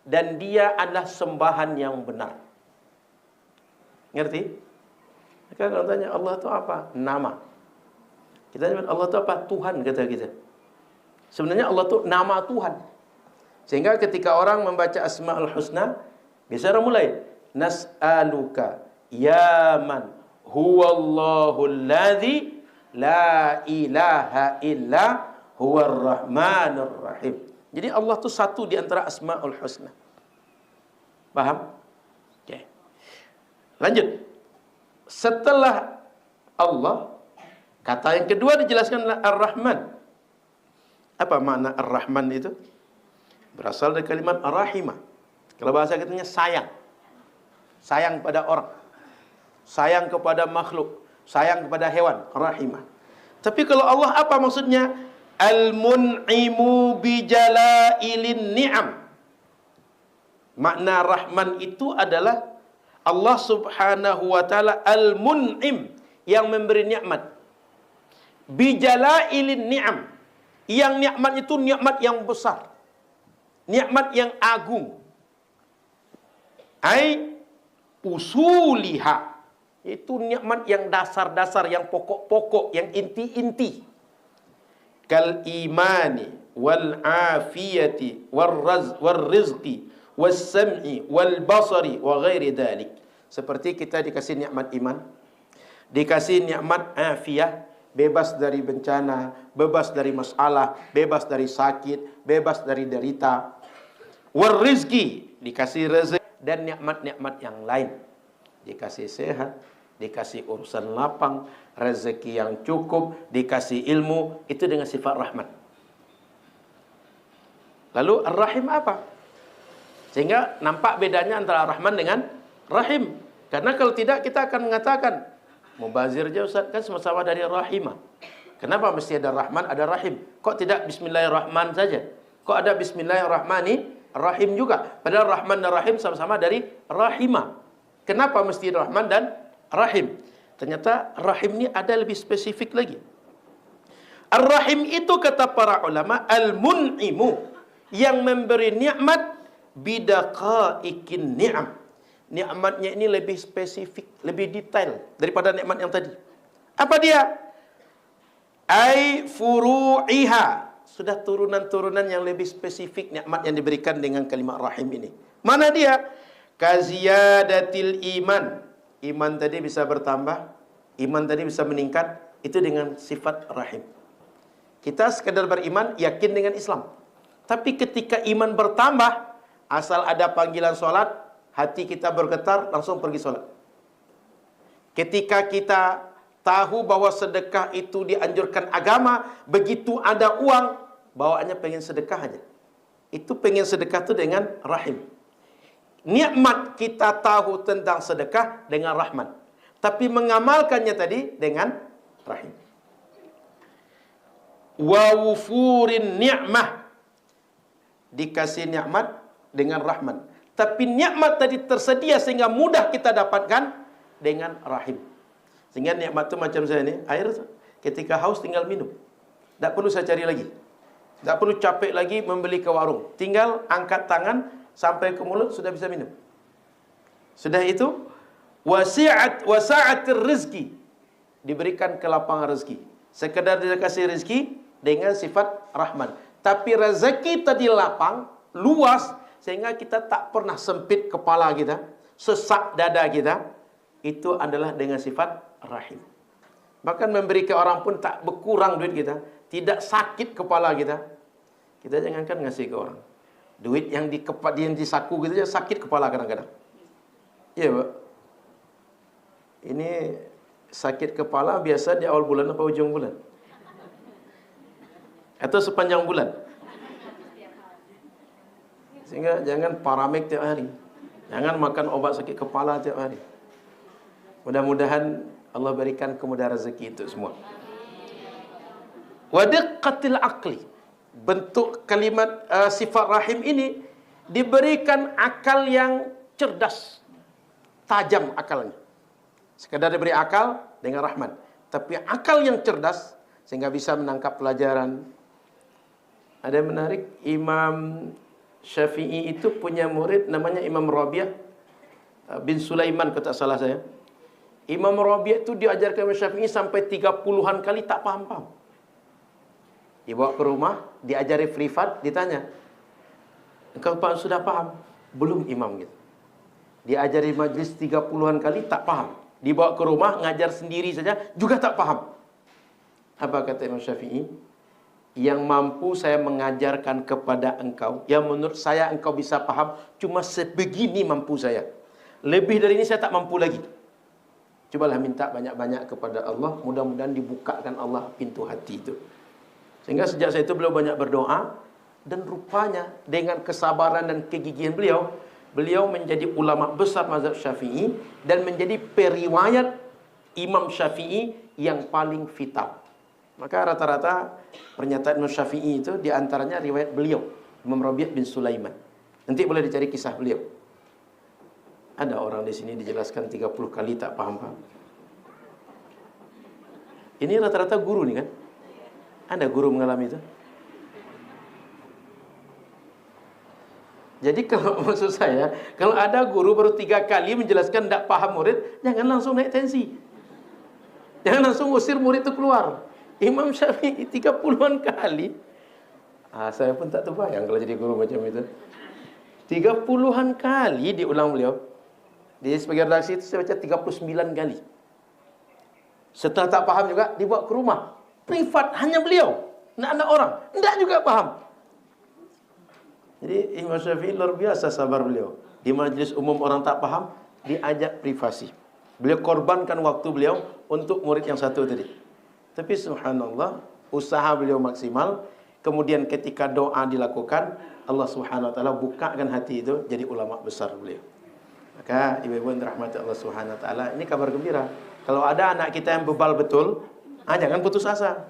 dan dia adalah sembahan yang benar. Ngerti? Maka kalau tanya Allah itu apa? Nama. Kita nyebut Allah itu apa? Tuhan, kata kita. Sebenarnya Allah itu nama Tuhan. Sehingga ketika orang membaca Asmaul Husna, biasa orang mulai nas'aluka ya man huwallahu alladzi la ilaha illa huwar rahmanur rahim. Jadi Allah itu satu di antara Asmaul Husna. Paham? Okey. Lanjut. Setelah Allah, kata yang kedua dijelaskan adalah Ar-Rahman. Apa makna Ar-Rahman itu? Berasal dari kalimat Ar-Rahimah. Kalau bahasa kitanya sayang. Sayang pada orang. Sayang kepada makhluk. Sayang kepada hewan. Ar-Rahimah. Tapi kalau Allah apa maksudnya? Al-mun'imu bijalailin ni'am. Makna Rahman itu adalah Allah Subhanahu wa ta'ala al-mun'im, yang memberi nikmat. Bijalailin ni'am, yang nikmat itu nikmat yang besar, nikmat yang agung. Ai usuliha, itu nikmat yang dasar-dasar, yang pokok-pokok, yang inti-inti. Kal imani wal afiyati wal rizqi was sam'i wal basari wa ghairi dhalik. Seperti kita dikasih nikmat iman, dikasih nikmat afiyah, bebas dari bencana, bebas dari masalah, bebas dari sakit, bebas dari derita. Wal rizqi, dikasih rezeki, dan nikmat-nikmat yang lain. Dikasih sehat, dikasih urusan lapang, rezeki yang cukup, dikasih ilmu, itu dengan sifat rahmat. Lalu Ar-Rahim apa? Sehingga nampak bedanya antara Rahman dengan Rahim. Karena kalau tidak kita akan mengatakan mubazir je Ustaz, kan sama-sama dari Rahimah. Kenapa mesti ada Rahman, ada Rahim? Kok tidak Bismillahirrahman saja? Kok ada Bismillahirrahmanirrahim juga? Padahal Rahman dan Rahim sama-sama dari Rahimah. Kenapa mesti Rahman dan Rahim? Ternyata Rahim ni ada lebih spesifik lagi. Ar-Rahim itu kata para ulama, al-mun'imu, yang memberi nikmat bidaqaiqin ni'am. Nikmatnya ini lebih spesifik, lebih detail daripada nikmat yang tadi. Apa dia? Ai furu'iha. Sudah turunan-turunan yang lebih spesifik nikmat yang diberikan dengan kalimat Rahim ini. Mana dia? Kaziyadatil iman. Iman tadi bisa bertambah, iman tadi bisa meningkat, itu dengan sifat Rahim. Kita sekadar beriman, yakin dengan Islam. Tapi ketika iman bertambah, asal ada panggilan solat, hati kita bergetar, langsung pergi solat. Ketika kita tahu bahwa sedekah itu dianjurkan agama, begitu ada uang, bawaannya pengen sedekah aja. Itu pengen sedekah itu dengan Rahim. Nikmat kita tahu tentang sedekah dengan Rahman, tapi mengamalkannya tadi dengan Rahim. Wa wufurin ni'mah, dikasih nikmat dengan Rahman, tapi nikmat tadi tersedia sehingga mudah kita dapatkan dengan Rahim. Sehingga nikmat itu macam saya ni, air ketika haus tinggal minum, tak perlu saya cari lagi, tak perlu capek lagi membeli ke warung, tinggal angkat tangan sampai ke mulut sudah bisa minum. Sudah itu wasa'atir rizki, diberikan kelapangan rezeki. Sekedar dikasih rezeki dengan sifat Rahman, tapi rezeki tadi lapang, luas, sehingga kita tak pernah sempit kepala kita, sesak dada kita. Itu adalah dengan sifat Rahim. Bahkan memberi ke orang pun tak berkurang duit kita, tidak sakit kepala kita. Kita jangankan ngasih ke orang, duit yang di saku gitu aja sakit kepala kadang-kadang. Iya, Pak. Ini sakit kepala biasa di awal bulan apa ujung bulan? Atau sepanjang bulan? Sehingga jangan paramik tiap hari. Jangan makan obat sakit kepala tiap hari. Mudah-mudahan Allah berikan kemudahan rezeki itu semua. Wa diqqatil aqli. Bentuk kalimat sifat Rahim ini diberikan akal yang cerdas, tajam akalnya. Sekadar diberi akal dengan Rahman, tapi akal yang cerdas sehingga bisa menangkap pelajaran. Ada yang menarik, Imam Syafi'i itu punya murid namanya Imam Rabi'ah bin Sulaiman, kalau tak salah saya. Imam Rabi'ah itu diajarkan Imam Syafi'i sampai 30-an kali tak paham-paham. Dibawa ke rumah, diajari privat, ditanya, engkau sudah paham? Belum Imam gitu. Diajari majlis 30-an kali tak paham. Dibawa ke rumah, ngajar sendiri saja, juga tak paham. Apa kata Imam Syafi'i? Yang mampu saya mengajarkan kepada engkau, yang menurut saya engkau bisa paham, cuma sebegini mampu saya. Lebih dari ini saya tak mampu lagi. Cobalah minta banyak-banyak kepada Allah, mudah-mudahan dibukakan Allah pintu hati itu. Sehingga sejak saya itu beliau banyak berdoa, dan rupanya dengan kesabaran dan kegigihan beliau, beliau menjadi ulama besar mazhab Syafi'i dan menjadi periwayat Imam Syafi'i yang paling vital. Maka rata-rata pernyataan Imam Syafi'i itu diantaranya riwayat beliau, Imam Rabi'ah bin Sulaiman. Nanti boleh dicari kisah beliau. Ada orang di sini dijelaskan 30 kali tak paham-paham. Ini rata-rata guru nih kan? Ada guru mengalami itu? Jadi kalau maksud saya, kalau ada guru baru 3 kali menjelaskan tidak paham murid, jangan langsung naik tensi. Jangan langsung usir murid itu keluar. Imam Syafi'i 30-an kali. Saya pun tak terbayang kalau jadi guru macam itu. 30-an kali diulang beliau. Di sebagai redaksi itu saya baca 39 kali. Setelah tak paham juga, dibawa ke rumah. Privat, hanya beliau. Tidak ada orang. Tidak juga paham. Jadi Imam Syafi'i luar biasa sabar beliau. Di majlis umum orang tak paham, diajak privasi. Beliau korbankan waktu beliau untuk murid yang satu tadi. Tapi subhanallah, usaha beliau maksimal. Kemudian ketika doa dilakukan, Allah subhanahu wa ta'ala bukakan hati itu, jadi ulama besar beliau. Maka ibu-ibu yang dirahmati Allah subhanahu wa ta'ala, ini kabar gembira. Kalau ada anak kita yang bebal betul, jangan putus asa.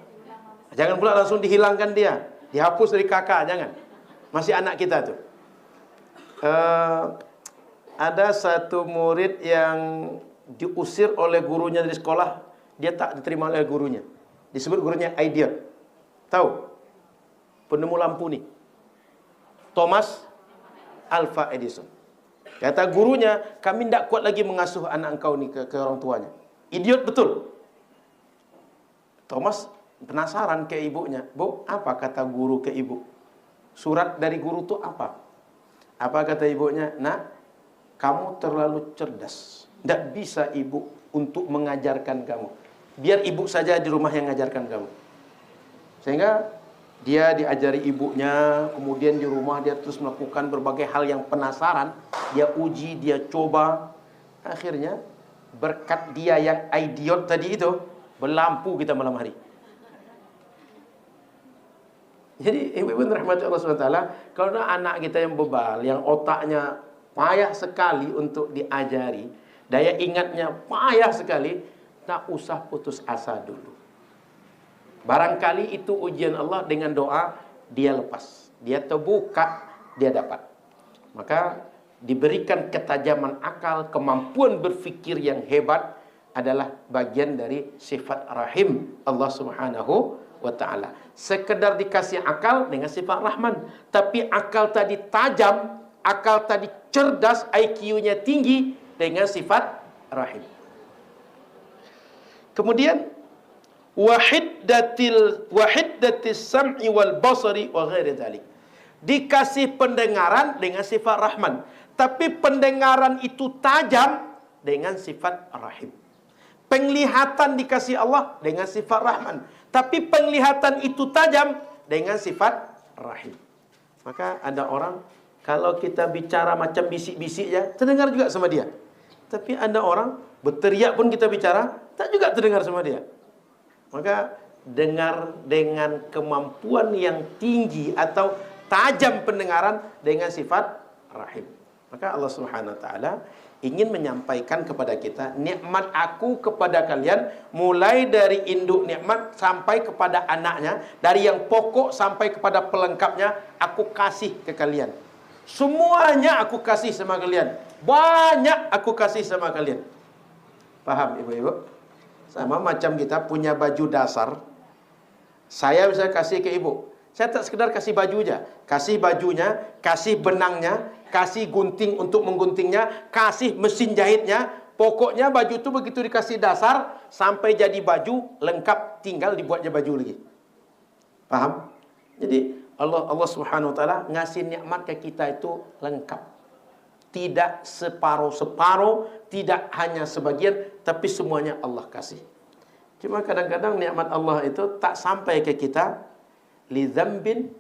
Jangan pula langsung dihilangkan dia, dihapus dari kakak, jangan. Masih anak kita tuh. Ada satu murid yang diusir oleh gurunya dari sekolah, dia tak diterima oleh gurunya. Disebut gurunya idiot. Tahu? Penemu lampu nih. Thomas Alva Edison. Kata gurunya, kami tidak kuat lagi mengasuh anak engkau ni ke orang tuanya. Idiot betul. Thomas penasaran ke ibunya. Bu, apa kata guru ke ibu? Surat dari guru itu apa? Apa kata ibunya? Nak, kamu terlalu cerdas. Tidak bisa ibu untuk mengajarkan kamu. Biar ibu saja di rumah yang mengajarkan kamu. Sehingga dia diajari ibunya, kemudian di rumah dia terus melakukan berbagai hal yang penasaran. Dia uji, dia coba. Akhirnya berkat dia yang idiot tadi itu, berlampu kita malam hari. Jadi ibu-ibu rahmati Allah SWT, kalau anak kita yang bebal, yang otaknya payah sekali untuk diajari, daya ingatnya payah sekali, tak usah putus asa dulu. Barangkali itu ujian Allah, dengan doa dia lepas, dia terbuka, dia dapat. Maka diberikan ketajaman akal, kemampuan berfikir yang hebat adalah bagian dari sifat rahim Allah Subhanahu wa ta'ala. Sekedar dikasih akal dengan sifat rahman, tapi akal tadi tajam, akal tadi cerdas, IQ-nya tinggi dengan sifat rahim. Kemudian wahiddatis sam'i wal basari wa ghairi dzalik. Dikasih pendengaran dengan sifat rahman, tapi pendengaran itu tajam dengan sifat rahim. Penglihatan dikasih Allah dengan sifat rahman, tapi penglihatan itu tajam dengan sifat rahim. Maka ada orang, kalau kita bicara macam bisik-bisik ya, terdengar juga sama dia. Tapi ada orang, berteriak pun kita bicara, tak juga terdengar sama dia. Maka dengar dengan kemampuan yang tinggi atau tajam pendengaran dengan sifat rahim. Maka Allah Subhanahu wa ta'ala ingin menyampaikan kepada kita, nikmat aku kepada kalian, mulai dari induk nikmat sampai kepada anaknya, dari yang pokok sampai kepada pelengkapnya, aku kasih ke kalian. Semuanya aku kasih sama kalian. Banyak aku kasih sama kalian. Paham ibu-ibu? Sama macam kita punya baju dasar. Saya bisa kasih ke ibu. Saya tak sekedar kasih baju aja. Kasih bajunya, kasih benangnya, kasih gunting untuk mengguntingnya, kasih mesin jahitnya. Pokoknya baju itu begitu dikasih dasar, sampai jadi baju lengkap, tinggal dibuatnya baju lagi. Paham? Jadi Allah Subhanahu wa ta'ala ngasih nikmat ke kita itu lengkap. Tidak separuh-separuh, tidak hanya sebagian, tapi semuanya Allah kasih. Cuma kadang-kadang nikmat Allah itu tak sampai ke kita. Lidzambin,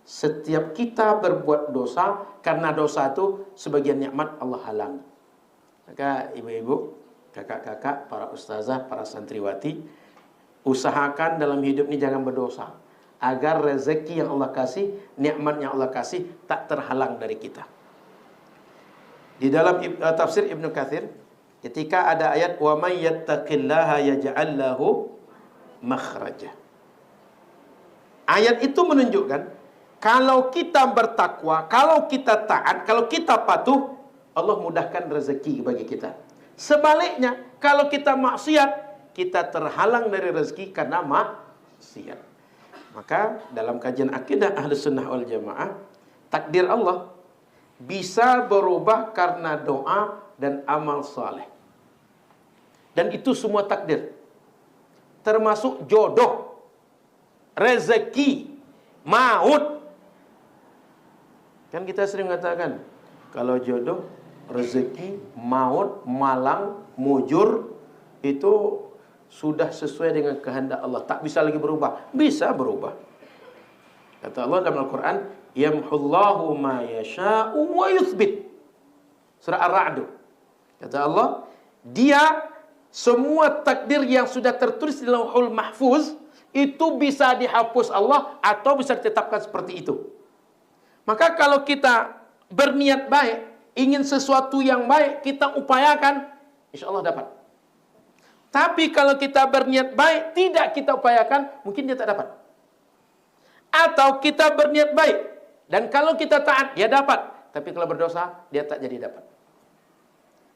setiap kita berbuat dosa, karena dosa itu sebagian nikmat Allah halangi. Maka ibu-ibu, kakak-kakak, para ustazah, para santriwati, usahakan dalam hidup ini jangan berdosa, agar rezeki yang Allah kasih, nikmat yang Allah kasih tak terhalang dari kita. Di dalam tafsir Ibnu Katsir, ketika ada ayat wa may yattaqillaha yaj'al lahu makhraja. Ayat itu menunjukkan kalau kita bertakwa, kalau kita taat, kalau kita patuh, Allah mudahkan rezeki bagi kita. Sebaliknya, kalau kita maksiat, kita terhalang dari rezeki karena maksiat. Maka dalam kajian akidah Ahlus Sunnah wal Jamaah, takdir Allah bisa berubah karena doa dan amal saleh. Dan itu semua takdir. Termasuk jodoh, rezeki, maut. Kan kita sering mengatakan, kalau jodoh, rezeki, maut, malang, mujur, itu sudah sesuai dengan kehendak Allah. Tak bisa lagi berubah. Bisa berubah. Kata Allah dalam Al-Quran, yamhullahu ma yasha'u wa yuthbit. Surah Ar-Ra'd. Kata Allah, dia semua takdir yang sudah tertulis di Lauhul Mahfuz itu bisa dihapus Allah atau bisa ditetapkan seperti itu. Maka kalau kita berniat baik, ingin sesuatu yang baik, kita upayakan, insya Allah dapat. Tapi kalau kita berniat baik, tidak kita upayakan, mungkin dia tak dapat. Atau kita berniat baik, dan kalau kita taat, dia dapat. Tapi kalau berdosa, dia tak jadi dapat.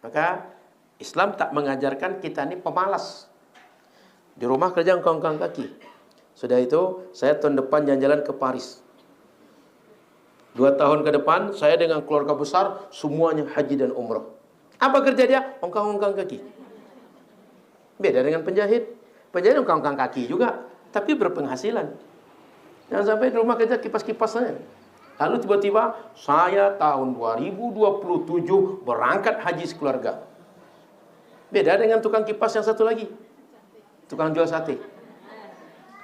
Maka Islam tak mengajarkan kita ini pemalas. Di rumah kerja angkat kaki. Sudah itu, saya tahun depan jalan-jalan ke Paris. 2 tahun ke depan, saya dengan keluarga besar, semuanya haji dan umrah. Apa kerja dia? Ongkang-ongkang kaki. Beda dengan penjahit. Penjahit ongkang-ongkang kaki juga, tapi berpenghasilan. Jangan sampai di rumah kerja kipas-kipas saja. Lalu tiba-tiba, saya tahun 2027 berangkat haji sekeluarga. Beda dengan tukang kipas yang satu lagi. Tukang jual sate.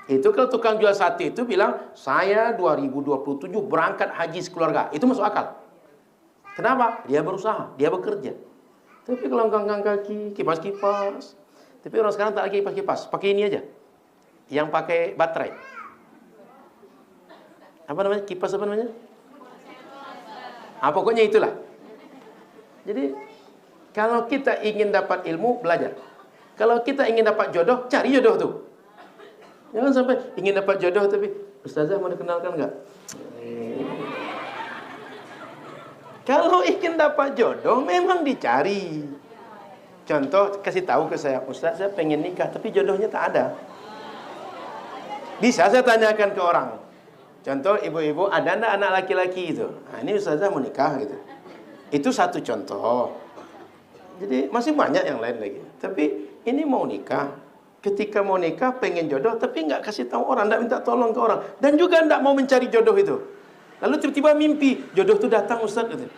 Itu kalau tukang jual sate itu bilang, saya 2027 berangkat haji sekeluarga. Itu masuk akal. Kenapa? Dia berusaha, dia bekerja. Tapi kalau angkat kaki, kipas-kipas. Tapi orang sekarang tak lagi kipas-kipas. Pakai ini aja. Yang pakai baterai. Apa namanya? Kipas apa namanya? Pokoknya itulah. Jadi, kalau kita ingin dapat ilmu, belajar. Kalau kita ingin dapat jodoh, cari jodoh tuh. Jangan sampai ingin dapat jodoh tapi, Ustazah mau dikenalkan enggak? Kalau ingin dapat jodoh memang dicari. Contoh, kasih tahu ke saya, Ustaz, saya pengen nikah tapi jodohnya tak ada. Bisa saya tanyakan ke orang. Contoh, ibu-ibu, ada enggak anak laki-laki itu? Nah, ini Ustazah mau nikah gitu. Itu satu contoh. Jadi masih banyak yang lain lagi. Tapi ini mau nikah. Ketika mau nikah pengen jodoh tapi nggak kasih tahu orang, nggak minta tolong ke orang, dan juga nggak mau mencari jodoh itu. Lalu tiba-tiba mimpi jodoh itu datang, Ustaz gitu.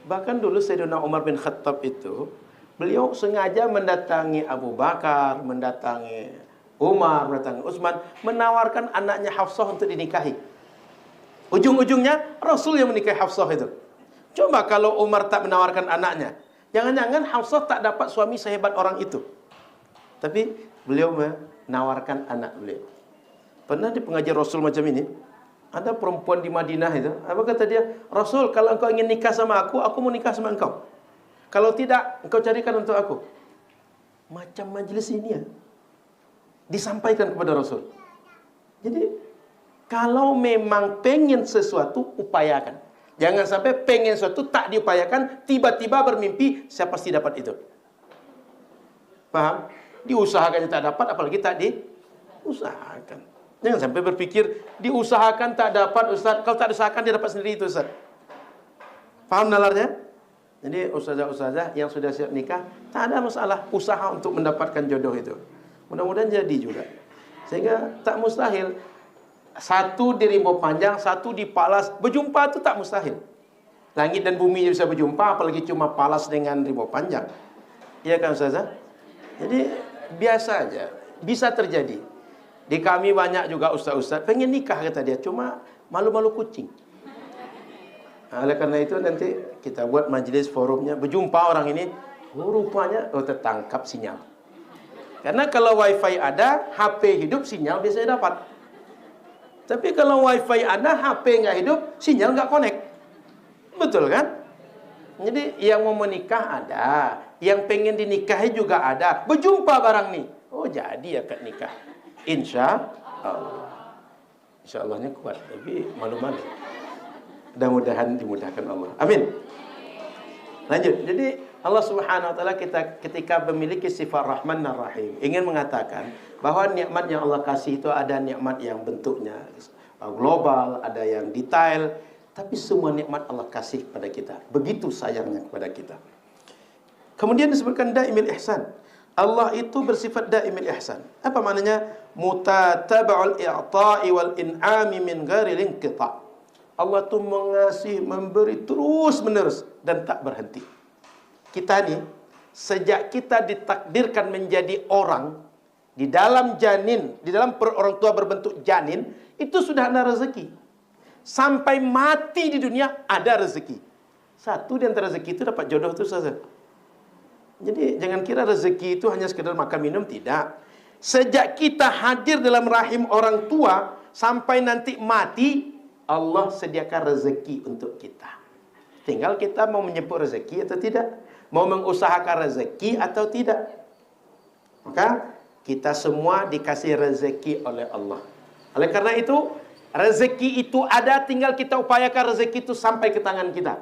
Bahkan dulu Sayyidina Umar bin Khattab itu, beliau sengaja mendatangi Abu Bakar, mendatangi Umar, mendatangi Utsman, menawarkan anaknya Hafsah untuk dinikahi. Ujung-ujungnya Rasul yang menikahi Hafsah itu. Coba kalau Umar tak menawarkan anaknya, jangan-jangan Hafsah tak dapat suami sehebat orang itu. Tapi beliau menawarkan anak beliau. Pernah di pengajian Rasul macam ini, ada perempuan di Madinah itu, apa kata dia? Rasul, kalau engkau ingin nikah sama aku mau nikah sama engkau. Kalau tidak, engkau carikan untuk aku. Macam majlis ini ya, disampaikan kepada Rasul. Jadi, kalau memang pengen sesuatu, upayakan. Jangan sampai pengen sesuatu tak diupayakan, tiba-tiba bermimpi, saya pasti dapat itu. Paham? Diusahakan tak dapat, apalagi tak diusahakan. Jangan sampai berpikir, diusahakan tak dapat, Ustaz. Kalau tak diusahakan, dia dapat sendiri itu, Ustaz. Paham nalarnya? Jadi, ustazah-ustazah yang sudah siap nikah, tak ada masalah usaha untuk mendapatkan jodoh itu. Mudah-mudahan jadi juga. Sehingga tak mustahil. Satu di rimba panjang, satu di palas. Berjumpa itu tak mustahil. Langit dan bumi bisa berjumpa, apalagi cuma palas dengan rimba panjang. Iya kan Ustazah? Jadi biasa aja, bisa terjadi. Di kami banyak juga ustaz-ustaz pengen nikah kata dia, cuma malu-malu kucing. Nah, oleh karena itu nanti kita buat majelis forumnya, berjumpa orang ini, rupanya tertangkap sinyal. Karena kalau wifi ada, HP hidup, sinyal biasanya dapat. Tapi kalau wifi ada, HP nggak hidup, sinyal nggak connect. Betul kan? Jadi yang mau menikah ada, yang pengen dinikahi juga ada. Berjumpa barang nih. Oh jadi akad nikah. Insya Allah. Insya Allahnya kuat, tapi malu-malu. Mudah-mudahan dimudahkan Allah. Amin. Lanjut. Jadi Allah Subhanahu wa taala ketika memiliki sifat Rahman dan Rahim, ingin mengatakan bahwa nikmat yang Allah kasih itu ada nikmat yang bentuknya global, ada yang detail, tapi semua nikmat Allah kasih kepada kita. Begitu sayangnya kepada kita. Kemudian disebutkan daimil ihsan. Allah itu bersifat daimil ihsan. Apa maknanya? Mutataba'ul i'ta'i wal in'ami min ghairi inqita'. Allah itu mengasihi, memberi terus-menerus dan tak berhenti. Kita ni, sejak kita ditakdirkan menjadi orang, di dalam janin, di dalam perut orang tua berbentuk janin, itu sudah ada rezeki. Sampai mati di dunia, ada rezeki. Satu di antara rezeki itu dapat jodoh itu saja. Jadi, jangan kira rezeki itu hanya sekedar makan minum, tidak. Sejak kita hadir dalam rahim orang tua, sampai nanti mati, Allah sediakan rezeki untuk kita. Tinggal kita mau menyebut rezeki atau tidak, mau mengusahakan rezeki atau tidak. Maka kita semua dikasih rezeki oleh Allah. Oleh karena itu, Rezeki itu ada, tinggal kita upayakan rezeki itu sampai ke tangan kita.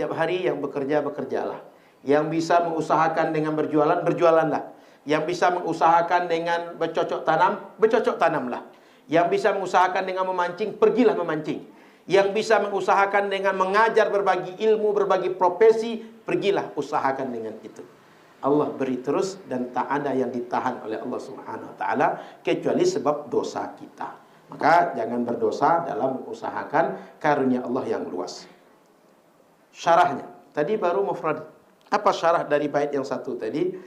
Tiap hari yang bekerja, bekerjalah. Yang bisa mengusahakan dengan berjualan, berjualanlah. Yang bisa mengusahakan dengan bercocok tanam, bercocok tanamlah. Yang bisa mengusahakan dengan memancing, pergilah memancing. Yang bisa mengusahakan dengan mengajar berbagi ilmu, berbagi profesi, pergilah usahakan dengan itu. Allah beri terus dan tak ada yang ditahan oleh Allah Subhanahu wa taala kecuali sebab dosa kita. Maka jangan berdosa dalam mengusahakan karunia Allah yang luas. Syarahnya, tadi baru mufrad. Apa syarah dari bait yang satu tadi?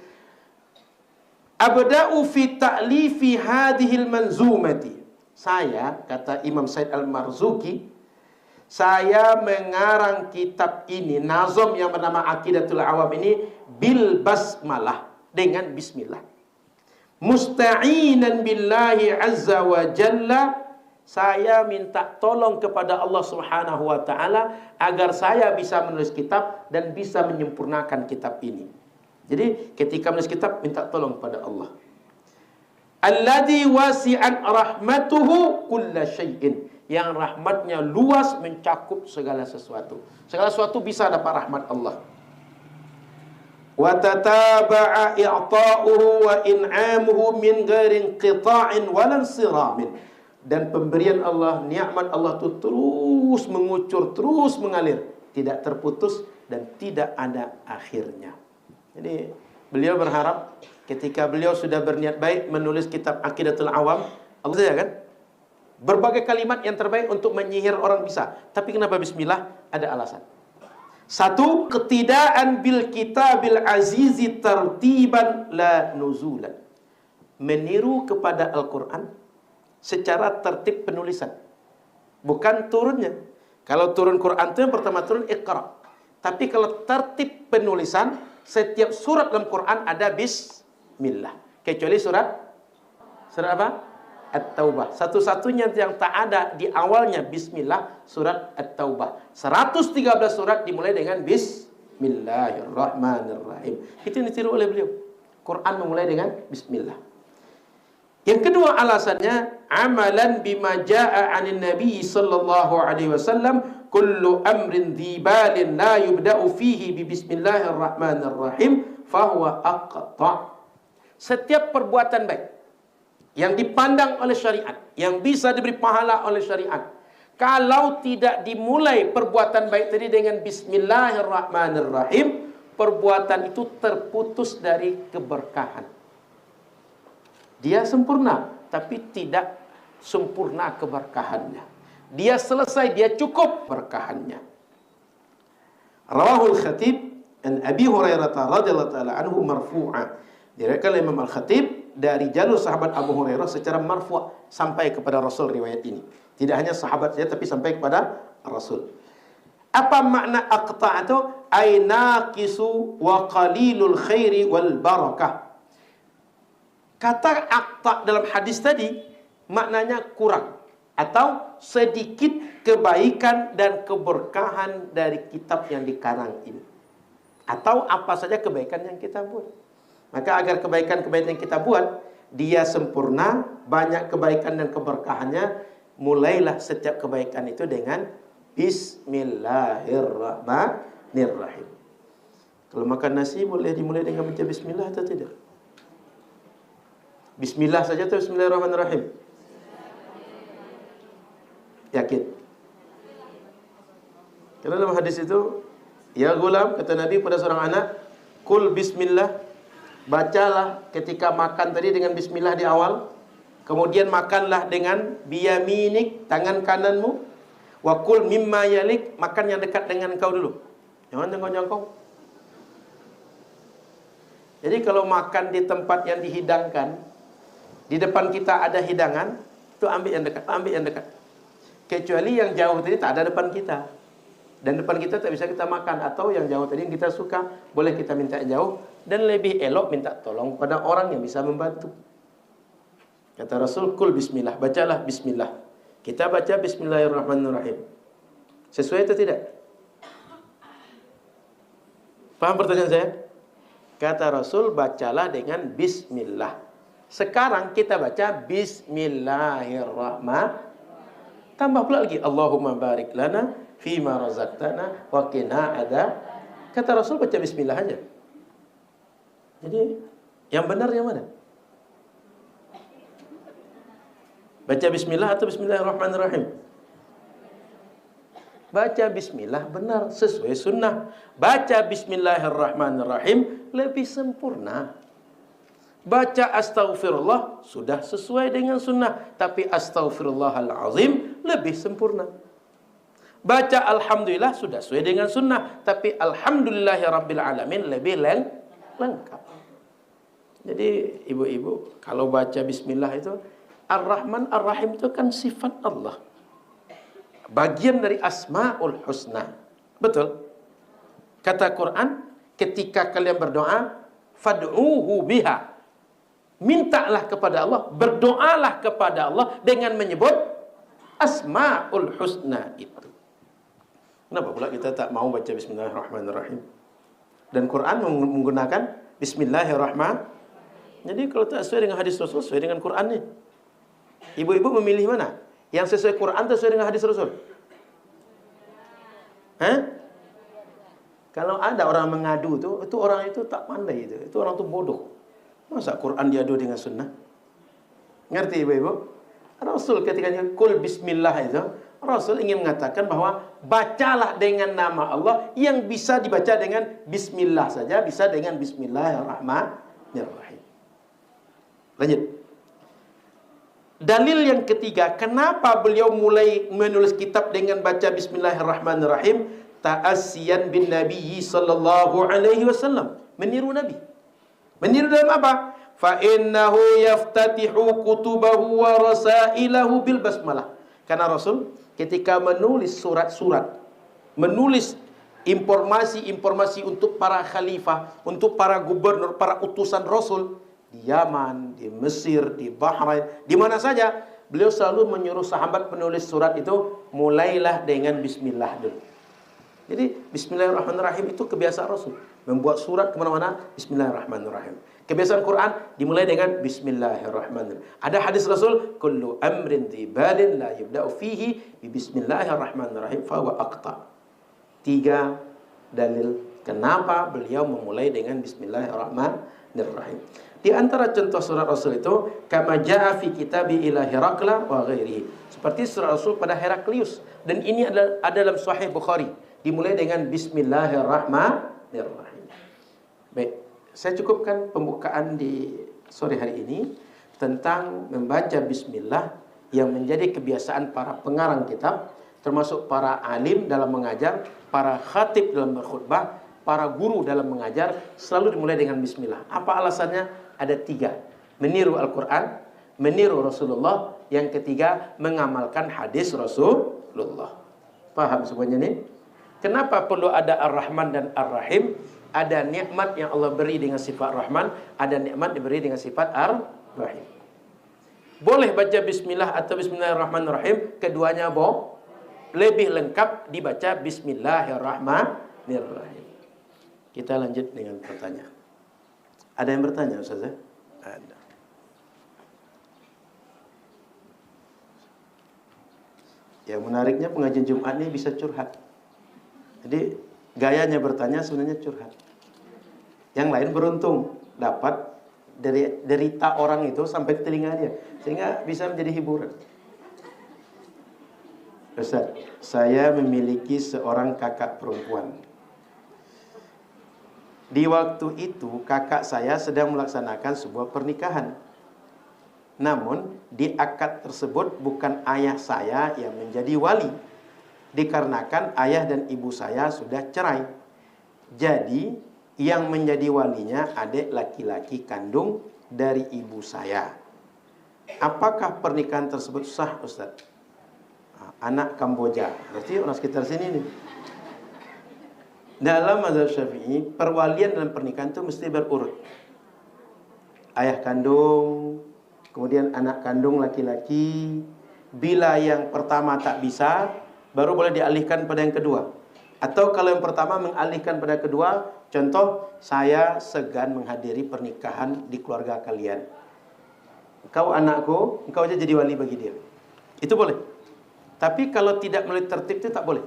Abda'u fi ta'lifi hadhil manzumati. Saya, kata Imam Said Al-Marzuki, saya mengarang kitab ini, nazam yang bernama Aqidatul Awam ini, bil basmalah, dengan bismillah. Musta'inan billahi azza wa jalla, saya minta tolong kepada Allah Subhanahu wa taala agar saya bisa menulis kitab dan bisa menyempurnakan kitab ini. Jadi ketika menulis kitab minta tolong kepada Allah. Alladzi wasi'an rahmatuhu kulla syai'in, yang rahmatnya luas mencakup segala sesuatu. Segala sesuatu bisa dapat rahmat Allah. Wa tataba'a i'ta'uhu wa in'amuhu min ghairi inqita'in wa lansiramin. Dan pemberian Allah, nikmat Allah itu terus mengucur, terus mengalir, tidak terputus dan tidak ada akhirnya. Jadi beliau berharap ketika beliau sudah berniat baik menulis kitab Aqidatul Awam, Allah saja kan, berbagai kalimat yang terbaik untuk menyihir orang bisa. Tapi kenapa bismillah? Ada alasan. Satu, ketidaan bil kitabil azizi tartiban la nuzulan. Meniru kepada Al-Quran secara tertib penulisan, bukan turunnya. Kalau turun Quran itu yang pertama turun Iqra. Tapi kalau tertib penulisan, setiap surat dalam Quran ada bismillah. Kecuali surat apa? At-Taubah. Satu-satunya yang tak ada di awalnya bismillah, surat At-Taubah. 113 surat dimulai dengan bismillahirrahmanirrahim. Itu yang ditiru oleh beliau. Quran memulai dengan bismillah. Yang kedua alasannya, amalan bima jaa 'anin nabi sallallahu alaihi wasallam, kullu amrin dhibalin la yubda'u fihi bi bismillahirrahmanirrahim fahuwa aqta'. Setiap perbuatan baik yang dipandang oleh syariat, yang bisa diberi pahala oleh syariat, kalau tidak dimulai perbuatan baik tadi dengan bismillahirrahmanirrahim, perbuatan itu terputus dari keberkahan. Dia sempurna, tapi tidak sempurna keberkahannya. Dia selesai, dia cukup berkahannya. Rawahul Khatib an Abi Hurairah radhiyallahu ta'ala anhu marfu'a. Diriwayatkan Imam Al-Khatib dari jalur sahabat Abu Hurairah secara marfu' sampai kepada Rasul riwayat ini. Tidak hanya sahabat saja tapi sampai kepada Rasul. Apa makna aqta' itu? Ay naqisu wa qalilul khairi wal barakah. Kata aqta' dalam hadis tadi maknanya kurang atau sedikit kebaikan dan keberkahan dari kitab yang dikarang ini. Atau apa saja kebaikan yang kita buat. Maka agar kebaikan-kebaikan yang kita buat dia sempurna, banyak kebaikan dan keberkahannya, mulailah setiap kebaikan itu dengan bismillahirrahmanirrahim. Kalau makan nasi boleh dimulai dengan baca bismillah atau tidak? Bismillah saja atau bismillahirrahmanirrahim? Yakin? Karena dalam hadis itu, ya gulam, kata Nabi pada seorang anak, kul bismillah, bacalah ketika makan tadi dengan bismillah di awal, kemudian makanlah dengan biyaminik, tangan kananmu, wa kul mimma yalik, makan yang dekat dengan engkau dulu, jangan jangkau-jangkau. Jadi kalau makan di tempat yang dihidangkan, di depan kita ada hidangan, itu ambil yang dekat, ambil yang dekat. Kecuali yang jauh tadi tak ada depan kita, dan depan kita tak bisa kita makan, atau yang jauh tadi yang kita suka, boleh kita minta jauh, dan lebih elok minta tolong pada orang yang bisa membantu. Kata Rasul, kul bismillah, bacalah bismillah. Kita baca bismillahirrahmanirrahim. Sesuai atau tidak? Paham pertanyaan saya? Kata Rasul, bacalah dengan bismillah. Sekarang kita baca bismillahirrahmanirrahim. Tambah pula lagi, Allahumma barik lana fima razaqtana wa qina adzab. Kata Rasul baca bismillah aja. Jadi yang benar yang mana? Baca bismillah atau bismillahirrahmanirrahim? Baca bismillah benar sesuai sunnah. Baca bismillahirrahmanirrahim lebih sempurna. Baca astaghfirullah sudah sesuai dengan sunnah, tapi astaghfirullahalazim lebih sempurna. Baca alhamdulillah sudah sesuai dengan sunnah, tapi alhamdulillahirabbil alamin lebih lengkap. Jadi ibu-ibu kalau baca bismillah itu Ar-Rahman Ar-Rahim itu kan sifat Allah, bagian dari Asmaul Husna. Betul? Kata Quran, ketika kalian berdoa, fad'uhu biha. Mintalah kepada Allah, berdoalah kepada Allah dengan menyebut Asmaul Husna itu. Kenapa pula kita tak mau baca bismillahirrahmanirrahim? Dan Quran menggunakan bismillahirrahmanirrahim. Jadi kalau tak sesuai dengan hadis Rasul, sesuai dengan Quran nih. Ibu-ibu memilih mana? Yang sesuai Quran atau sesuai dengan hadis Rasul? Kalau ada orang mengadu itu orang itu tak pandai itu orang itu bodoh. Masa Quran diadu dengan sunnah? Ngerti ibu-ibu? Rasul ketika kul bismillah itu, Rasul ingin mengatakan bahwa bacalah dengan nama Allah yang bisa dibaca dengan bismillah saja, bisa dengan bismillahirrahmanirrahim. Lanjut. Dalil yang ketiga, kenapa beliau mulai menulis kitab dengan baca bismillahirrahmanirrahim? Ta'assiyan bin Nabi sallallahu alaihi wasallam, meniru Nabi. Meniru dalam apa? Fa innahu yaftatihu kutubahu wa rasailahu bil basmalah. Karena Rasul ketika menulis surat-surat, menulis informasi-informasi untuk para khalifah, untuk para gubernur, para utusan Rasul di Yaman, di Mesir, di Bahrain, di mana saja, beliau selalu menyuruh sahabat penulis surat itu mulailah dengan bismillah dulu. Jadi bismillahirrahmanirrahim itu kebiasaan Rasul. Membuat surat kemana-mana bismillahirrahmanirrahim. Kebiasaan Quran dimulai dengan bismillahirrahmanirrahim. Ada hadis Rasul, kullu amrin dzibalin la yubda'u fihi bi bismillahirrahmanirrahim fa huwa aqta. 3 dalil kenapa beliau memulai dengan bismillahirrahmanirrahim. Di antara contoh surat Rasul itu kama jaa fi kitabi ila Herakla wa ghairihi. Seperti surat Rasul pada Heraklius, dan ini ada dalam Sahih Bukhari. Dimulai dengan bismillahirrahmanirrahim. Baik, saya cukupkan pembukaan di sore hari ini tentang membaca bismillah yang menjadi kebiasaan para pengarang kitab, termasuk para alim dalam mengajar, para khatib dalam berkhutbah, para guru dalam mengajar, selalu dimulai dengan bismillah. Apa alasannya? Ada 3. Meniru Al-Quran, meniru Rasulullah. Yang ketiga, mengamalkan hadis Rasulullah. Paham semuanya nih? Kenapa perlu ada Ar-Rahman dan Ar-Rahim? Ada nikmat yang Allah beri dengan sifat Rahman, ada nikmat diberi dengan sifat Ar-Rahim. Boleh baca bismillah atau bismillahirrahmanirrahim, keduanya lebih lengkap dibaca bismillahirrahmanirrahim. Kita lanjut dengan pertanyaan. Ada yang bertanya, Ustaz? Ada. Yang menariknya pengajian Jumat ini bisa curhat. Jadi gayanya bertanya sebenarnya curhat. Yang lain beruntung dapat dari derita orang itu sampai ke telinga dia, sehingga bisa menjadi hiburan. Ustaz, saya memiliki seorang kakak perempuan. Di waktu itu kakak saya sedang melaksanakan sebuah pernikahan. Namun di akad tersebut bukan ayah saya yang menjadi wali, dikarenakan ayah dan ibu saya sudah cerai. Jadi yang menjadi walinya adik laki-laki kandung dari ibu saya. Apakah pernikahan tersebut sah, Ustaz? Anak Kamboja, berarti orang sekitar sini nih. Dalam mazhab Syafi'i, perwalian dalam pernikahan itu mesti berurut. Ayah kandung, kemudian anak kandung laki-laki. Bila yang pertama tak bisa, baru boleh dialihkan pada yang kedua. Atau kalau yang pertama mengalihkan pada kedua, contoh, saya segan menghadiri pernikahan di keluarga kalian. Engkau anakku, engkau aja jadi wali bagi dia. Itu boleh. Tapi kalau tidak melalui tertib itu tak boleh.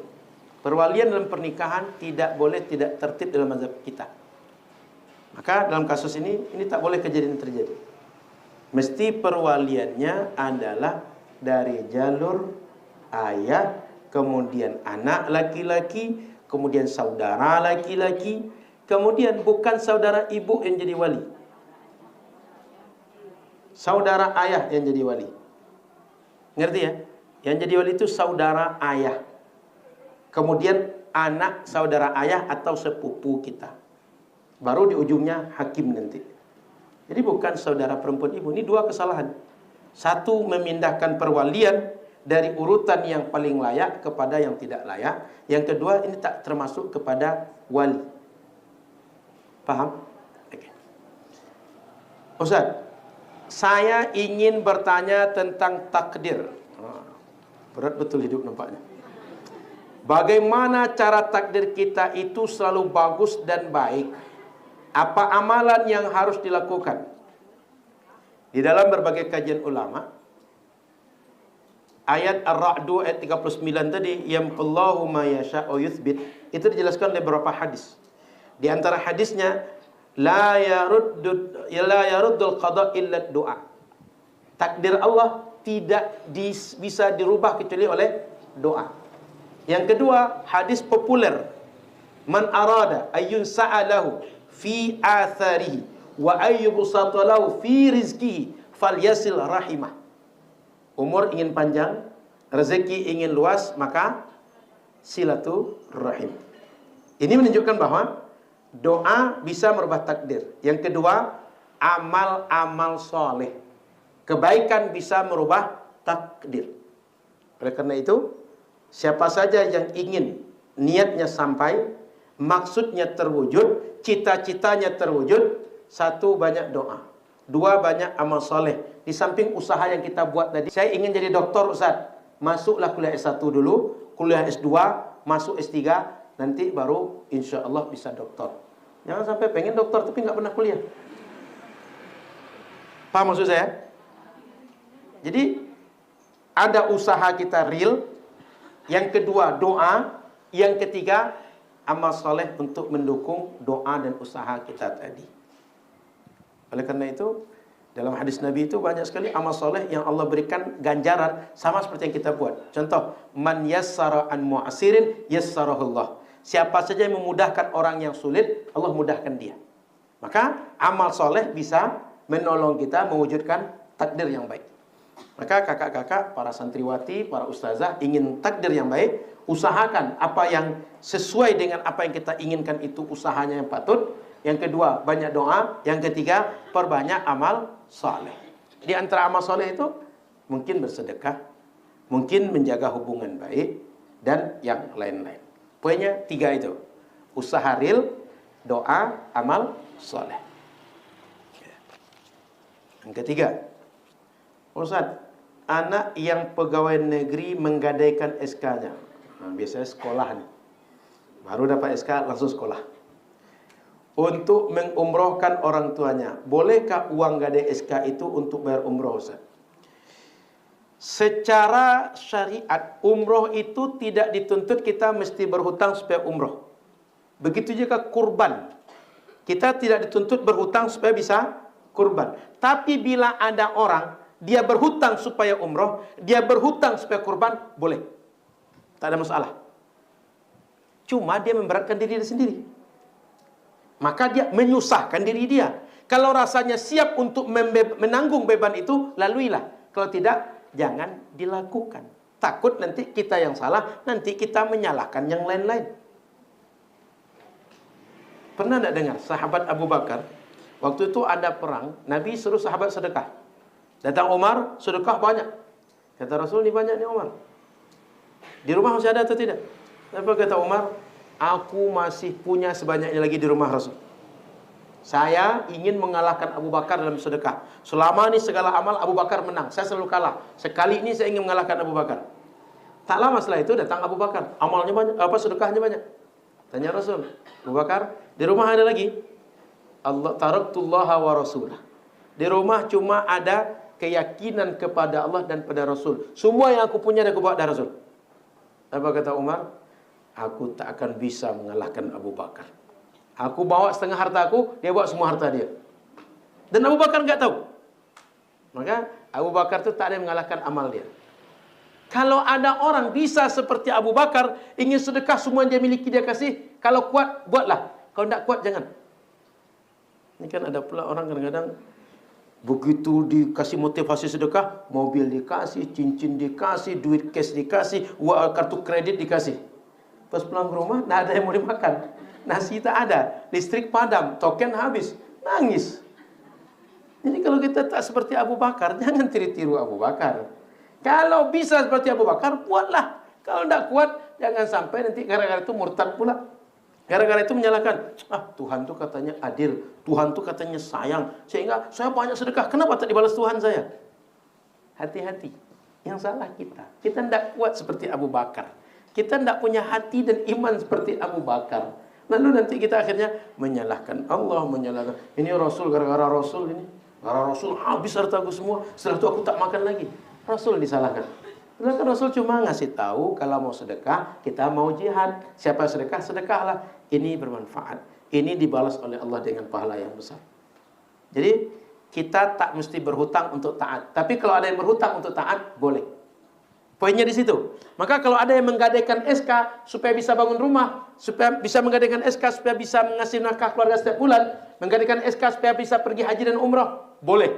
Perwalian dalam pernikahan tidak boleh tidak tertib dalam mazhab kita. Maka dalam kasus ini tak boleh kejadian terjadi. Mesti perwaliannya adalah dari jalur ayah, kemudian anak laki-laki, kemudian saudara laki-laki, kemudian bukan saudara ibu yang jadi wali, saudara ayah yang jadi wali. Ngerti ya? Yang jadi wali itu saudara ayah, kemudian anak saudara ayah atau sepupu kita, baru di ujungnya hakim nanti. Jadi bukan saudara perempuan ibu. Ini dua kesalahan. Satu, memindahkan perwalian dari urutan yang paling layak kepada yang tidak layak. Yang kedua, ini tak termasuk kepada wali. Paham? Oke. Ustaz, saya ingin bertanya tentang takdir. Berat betul hidup nampaknya. Bagaimana cara takdir kita itu selalu bagus dan baik? Apa amalan yang harus dilakukan? Di dalam berbagai kajian ulama, ayat Ar-Ra'du ayat 39 tadi, yamqullahu ma yasha'u yuthbit, itu dijelaskan oleh beberapa hadis. Di antara hadisnya, la yaruddul qada illa du'a. Takdir Allah tidak bisa dirubah kecuali oleh doa. Yang kedua, hadis populer, man arada ayyun sa'alahu fi atharihi wa ayyubsata lahu fi rizqihi falyasil rahimah. Umur ingin panjang, rezeki ingin luas, maka silaturahim. Ini menunjukkan bahwa doa bisa merubah takdir. Yang kedua, amal-amal soleh, kebaikan bisa merubah takdir. Oleh karena itu, siapa saja yang ingin niatnya sampai, maksudnya terwujud, cita-citanya terwujud, satu, banyak doa. Dua, banyak amal soleh. Di samping usaha yang kita buat tadi, saya ingin jadi doktor Ustaz. Masuklah kuliah S1 dulu, kuliah S2, masuk S3, nanti baru insya Allah bisa doktor. Jangan sampai pengen doktor tapi nggak pernah kuliah. Paham maksud saya? Jadi ada usaha kita real. Yang kedua doa. Yang ketiga amal soleh untuk mendukung doa dan usaha kita tadi. Oleh karena itu, dalam hadis Nabi itu banyak sekali amal soleh yang Allah berikan ganjaran sama seperti yang kita buat. Contoh, man yassara an mu'asirin yassarahullah. Siapa saja yang memudahkan orang yang sulit, Allah mudahkan dia. Maka amal soleh bisa menolong kita mewujudkan takdir yang baik. Maka kakak-kakak, para santriwati, para ustazah ingin takdir yang baik, usahakan apa yang sesuai dengan apa yang kita inginkan itu usahanya yang patut. Yang kedua, banyak doa. Yang ketiga, perbanyak amal soleh. Di antara amal soleh itu mungkin bersedekah, mungkin menjaga hubungan baik, dan yang lain-lain. Poinnya tiga itu: usaha real, doa, amal soleh. Yang ketiga, Ustaz, anak yang pegawai negeri menggadaikan SK-nya. Nah, biasanya sekolah nih, baru dapat SK langsung sekolah, untuk mengumrohkan orang tuanya. Bolehkah uang gadai SK itu untuk bayar umroh, Ustaz? Secara syariat, umroh itu tidak dituntut kita mesti berhutang supaya umroh. Begitu juga kurban, kita tidak dituntut berhutang supaya bisa kurban. Tapi bila ada orang, dia berhutang supaya umroh, dia berhutang supaya kurban, boleh, tak ada masalah. Cuma dia memberatkan diri dia sendiri, maka dia menyusahkan diri dia. Kalau rasanya siap untuk menanggung beban itu, laluilah. Kalau tidak, jangan dilakukan. Takut nanti kita yang salah, nanti kita menyalahkan yang lain-lain. Pernah tidak dengar sahabat Abu Bakar, waktu itu ada perang, Nabi suruh sahabat sedekah. Datang Umar, sedekah banyak. Kata Rasul, ini banyak nih Umar, di rumah masih ada atau tidak? Apa kata Umar? Aku masih punya sebanyaknya lagi di rumah Rasul. Saya ingin mengalahkan Abu Bakar dalam sedekah. Selama ini segala amal Abu Bakar menang, saya selalu kalah. Sekali ini saya ingin mengalahkan Abu Bakar. Tak lama setelah itu datang Abu Bakar, amalnya banyak, sedekahnya banyak. Tanya Rasul, Abu Bakar, di rumah ada lagi? Allah taraktullaha wa rasulah. Di rumah cuma ada keyakinan kepada Allah dan pada Rasul. Semua yang aku punya aku bawa dari Rasul. Apa kata Umar? Aku tak akan bisa mengalahkan Abu Bakar. Aku bawa setengah harta aku, dia bawa semua harta dia. Dan Abu Bakar enggak tahu. Maka Abu Bakar itu tak ada yang mengalahkan amal dia. Kalau ada orang bisa seperti Abu Bakar, ingin sedekah semua yang dia miliki dia kasih. Kalau kuat, buatlah. Kalau tidak kuat, jangan. Ini kan ada pula orang kadang-kadang begitu dikasih motivasi sedekah, mobil dikasih, cincin dikasih, duit cash dikasih, kartu kredit dikasih. Pas pulang ke rumah, tidak ada yang mau dimakan. Nasi tak ada, listrik padam, token habis, nangis. Jadi kalau kita tak seperti Abu Bakar, jangan tiru-tiru Abu Bakar. Kalau bisa seperti Abu Bakar, buatlah. Kalau tidak kuat, jangan sampai nanti gara-gara itu murtad pula. Gara-gara itu menyalahkan, Tuhan itu katanya adil, Tuhan itu katanya sayang, sehingga saya banyak sedekah, kenapa tak dibalas Tuhan saya? Hati-hati, yang salah kita. Kita tidak kuat seperti Abu Bakar. Kita tidak punya hati dan iman seperti Abu Bakar. Lalu nanti kita akhirnya menyalahkan Allah, menyalahkan ini Rasul, gara-gara Rasul ini. Gara-gara Rasul habis hartaku semua, setelah itu aku tak makan lagi. Rasul disalahkan. Sedangkan Rasul cuma ngasih tahu kalau mau sedekah, kita mau jihad. Siapa sedekah, sedekahlah. Ini bermanfaat. Ini dibalas oleh Allah dengan pahala yang besar. Jadi kita tak mesti berhutang untuk taat. Tapi kalau ada yang berhutang untuk taat, boleh. Poinnya di situ. Maka kalau ada yang menggadaikan SK supaya bisa bangun rumah, supaya bisa menggadaikan SK supaya bisa mengasih nafkah keluarga setiap bulan, menggadaikan SK supaya bisa pergi haji dan umrah, boleh.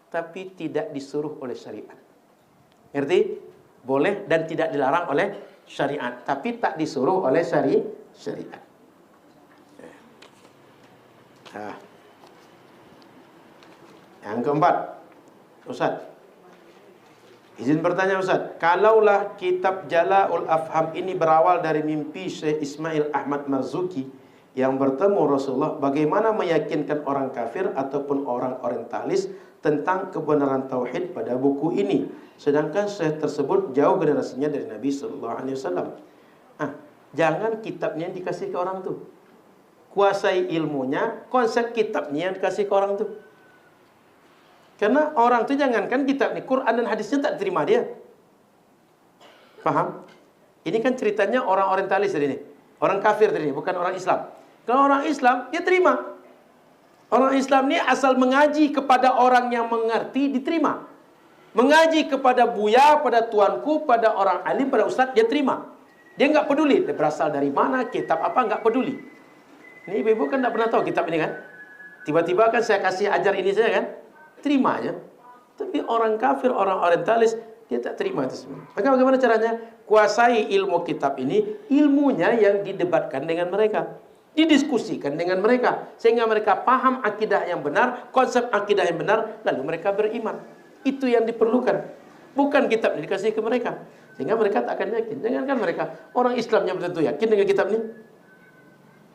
Tapi tidak disuruh oleh syariat. Ngerti? Boleh dan tidak dilarang oleh syariat, tapi tak disuruh oleh syariat. Nah. Yang keempat, Ustaz. Izin bertanya Ustaz, kalaulah kitab Jala'ul Afham ini berawal dari mimpi Syekh Ismail Ahmad Marzuki yang bertemu Rasulullah, bagaimana meyakinkan orang kafir ataupun orang orientalis tentang kebenaran tauhid pada buku ini, sedangkan Syekh tersebut jauh generasinya dari Nabi sallallahu alaihi wasallam. Jangan kitabnya yang dikasih ke orang tuh. Kuasai ilmunya, konsep kitabnya yang dikasih ke orang tuh. Karena orang itu jangankan kitab ini, Quran dan hadisnya tak terima dia. Paham? Ini kan ceritanya orang orientalis tadi ini. Orang kafir tadi ini, bukan orang Islam. Kalau orang Islam, dia terima. Orang Islam ini asal mengaji kepada orang yang mengerti, diterima. Mengaji kepada buya, pada tuanku, pada orang alim, pada ustaz, dia terima. Dia nggak peduli, dia berasal dari mana, kitab apa, nggak peduli. Ini ibu-ibu kan nggak pernah tahu kitab ini kan. Tiba-tiba kan saya kasih ajar ini saja kan. Terima aja. Tapi orang kafir, orang orientalis, dia tak terima itu semua. Maka bagaimana caranya? Kuasai ilmu kitab ini, ilmunya yang didebatkan dengan mereka, didiskusikan dengan mereka, sehingga mereka paham akidah yang benar, konsep akidah yang benar, lalu mereka beriman. Itu yang diperlukan. Bukan kitab ini dikasih ke mereka, sehingga mereka tak akan yakin. Jangankan mereka, orang Islamnya belum tentu yakin dengan kitab ini.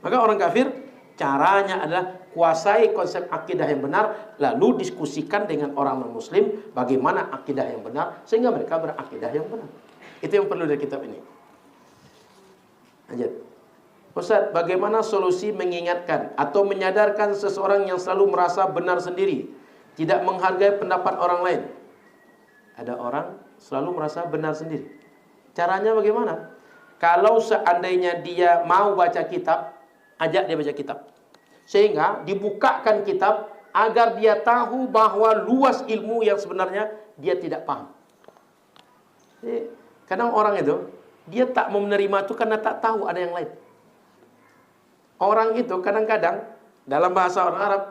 Maka orang kafir, caranya adalah kuasai konsep akidah yang benar, lalu diskusikan dengan orang non-muslim bagaimana akidah yang benar, sehingga mereka berakidah yang benar. Itu yang perlu dari kitab ini. Lanjut. Ustaz, bagaimana solusi mengingatkan atau menyadarkan seseorang yang selalu merasa benar sendiri, tidak menghargai pendapat orang lain? Ada orang selalu merasa benar sendiri. Caranya bagaimana? Kalau seandainya dia mau baca kitab, ajak dia baca kitab. Sehingga dibukakan kitab agar dia tahu bahwa luas ilmu yang sebenarnya dia tidak paham. Jadi, kadang orang itu, dia tak mau menerima itu karena tak tahu ada yang lain. Orang itu kadang-kadang, dalam bahasa orang Arab,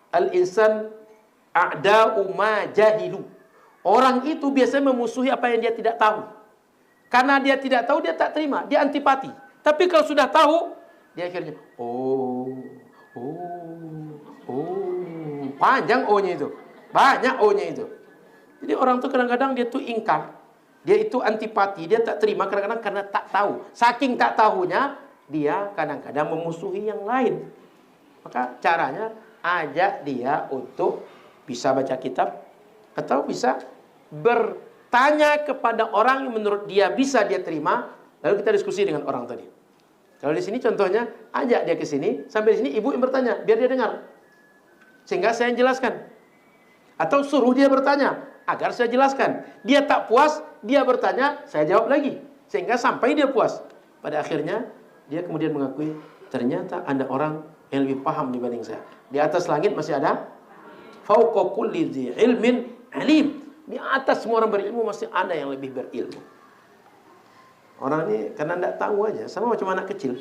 al-insan a'da'u ma jahilu. Orang itu biasanya memusuhi apa yang dia tidak tahu. Karena dia tidak tahu, dia tak terima, dia antipati. Tapi kalau sudah tahu, dia akhirnya, panjang O-nya itu, banyak O-nya itu. Jadi orang tuh kadang-kadang dia tuh ingkar, dia itu antipati, dia tak terima kadang-kadang karena tak tahu. Saking tak tahunya, dia kadang-kadang memusuhi yang lain. Maka caranya ajak dia untuk bisa baca kitab, atau bisa bertanya kepada orang yang menurut dia bisa dia terima, lalu kita diskusi dengan orang tadi. Kalau di sini contohnya, ajak dia ke sini, sampai di sini ibu yang bertanya, biar dia dengar. Sehingga saya yang jelaskan. Atau suruh dia bertanya, agar saya jelaskan. Dia tak puas, dia bertanya, saya jawab lagi. Sehingga sampai dia puas. Pada akhirnya, dia kemudian mengakui, ternyata ada orang yang lebih paham dibanding saya. Di atas langit masih ada fauqa kulli dzi ilmin alim. Di atas semua orang berilmu masih ada yang lebih berilmu. Orang ini karena tidak tahu aja, sama macam anak kecil.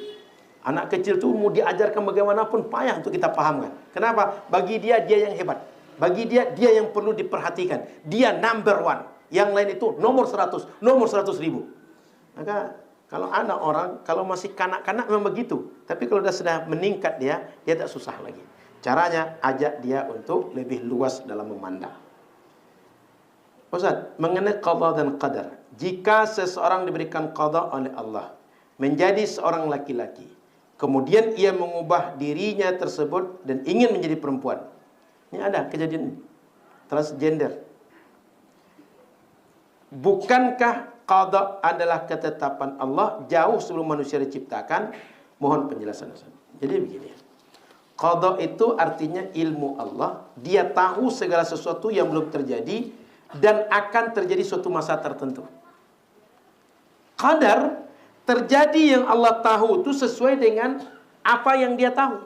Anak kecil tuh mau diajarkan bagaimanapun payah untuk kita pahamkan. Kenapa? Bagi dia, dia yang hebat. Bagi dia, dia yang perlu diperhatikan. Dia number one. Yang lain itu nomor 100, nomor 100.000. Maka kalau ada orang, kalau masih kanak-kanak memang begitu. Tapi kalau sudah meningkat dia tak susah lagi. Caranya, ajak dia untuk lebih luas dalam memandang. Ustaz, mengenai qada dan qadar. Jika seseorang diberikan qada oleh Allah, menjadi seorang laki-laki, kemudian ia mengubah dirinya tersebut dan ingin menjadi perempuan. Ini ada kejadian ini. Transgender. Bukankah qada adalah ketetapan Allah jauh sebelum manusia diciptakan? Mohon penjelasan Ustaz. Jadi begini. Qada itu artinya ilmu Allah. Dia tahu segala sesuatu yang belum terjadi dan akan terjadi suatu masa tertentu. Qadar terjadi yang Allah tahu itu sesuai dengan apa yang dia tahu.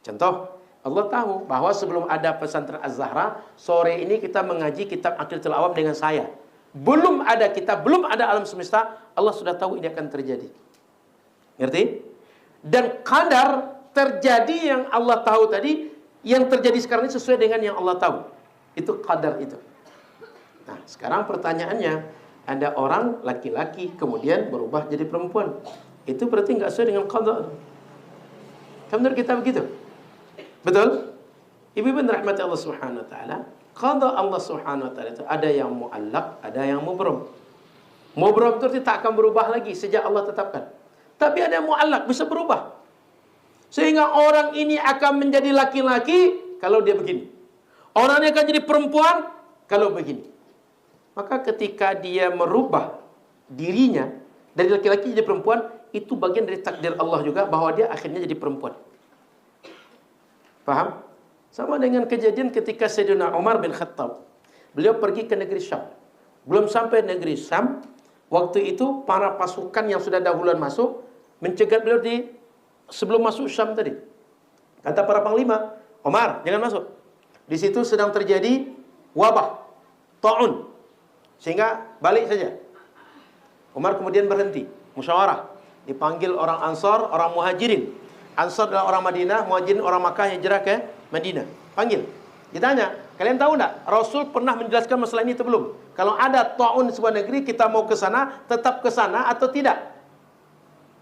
Contoh, Allah tahu bahwa sebelum ada pesantren Az-Zahra, sore ini kita mengaji kitab Aqidatul Awam dengan saya. Belum ada kitab, belum ada alam semesta, Allah sudah tahu ini akan terjadi. Ngerti? Dan qadar terjadi yang Allah tahu tadi, yang terjadi sekarang ini sesuai dengan yang Allah tahu. Itu qadar itu. Nah, sekarang pertanyaannya, ada orang laki-laki kemudian berubah jadi perempuan. Itu berarti nggak sesuai dengan qadar. Kan menurut kita begitu? Betul? Ibu-ibu rahmati Allah Subhanahu wa taala, qada Allah Subhanahu wa taala itu ada yang muallaq, ada yang mubram. Mubram itu tak akan berubah lagi sejak Allah tetapkan. Tapi ada yang muallaq, bisa berubah. Sehingga orang ini akan menjadi laki-laki kalau dia begini. Orang ini akan jadi perempuan kalau begini. Maka ketika dia merubah dirinya dari laki-laki jadi perempuan, itu bagian dari takdir Allah juga bahwa dia akhirnya jadi perempuan. Paham? Sama dengan kejadian ketika Sayyidina Umar bin Khattab. Beliau pergi ke negeri Syam. Belum sampai negeri Syam, waktu itu para pasukan yang sudah dahuluan masuk mencegat beliau di sebelum masuk Syam tadi. Kata para panglima, Umar, jangan masuk. Di situ sedang terjadi wabah, ta'un. Sehingga balik saja. Umar kemudian berhenti, musyawarah. Dipanggil orang Ansar, orang Muhajirin. Ansar adalah orang Madinah, Muhajirin orang Makkah yang hijrah ke Madinah. Panggil. Ditanya, kalian tahu enggak Rasul pernah menjelaskan masalah ini atau belum? Kalau ada ta'un di sebuah negeri, kita mau ke sana, tetap ke sana atau tidak?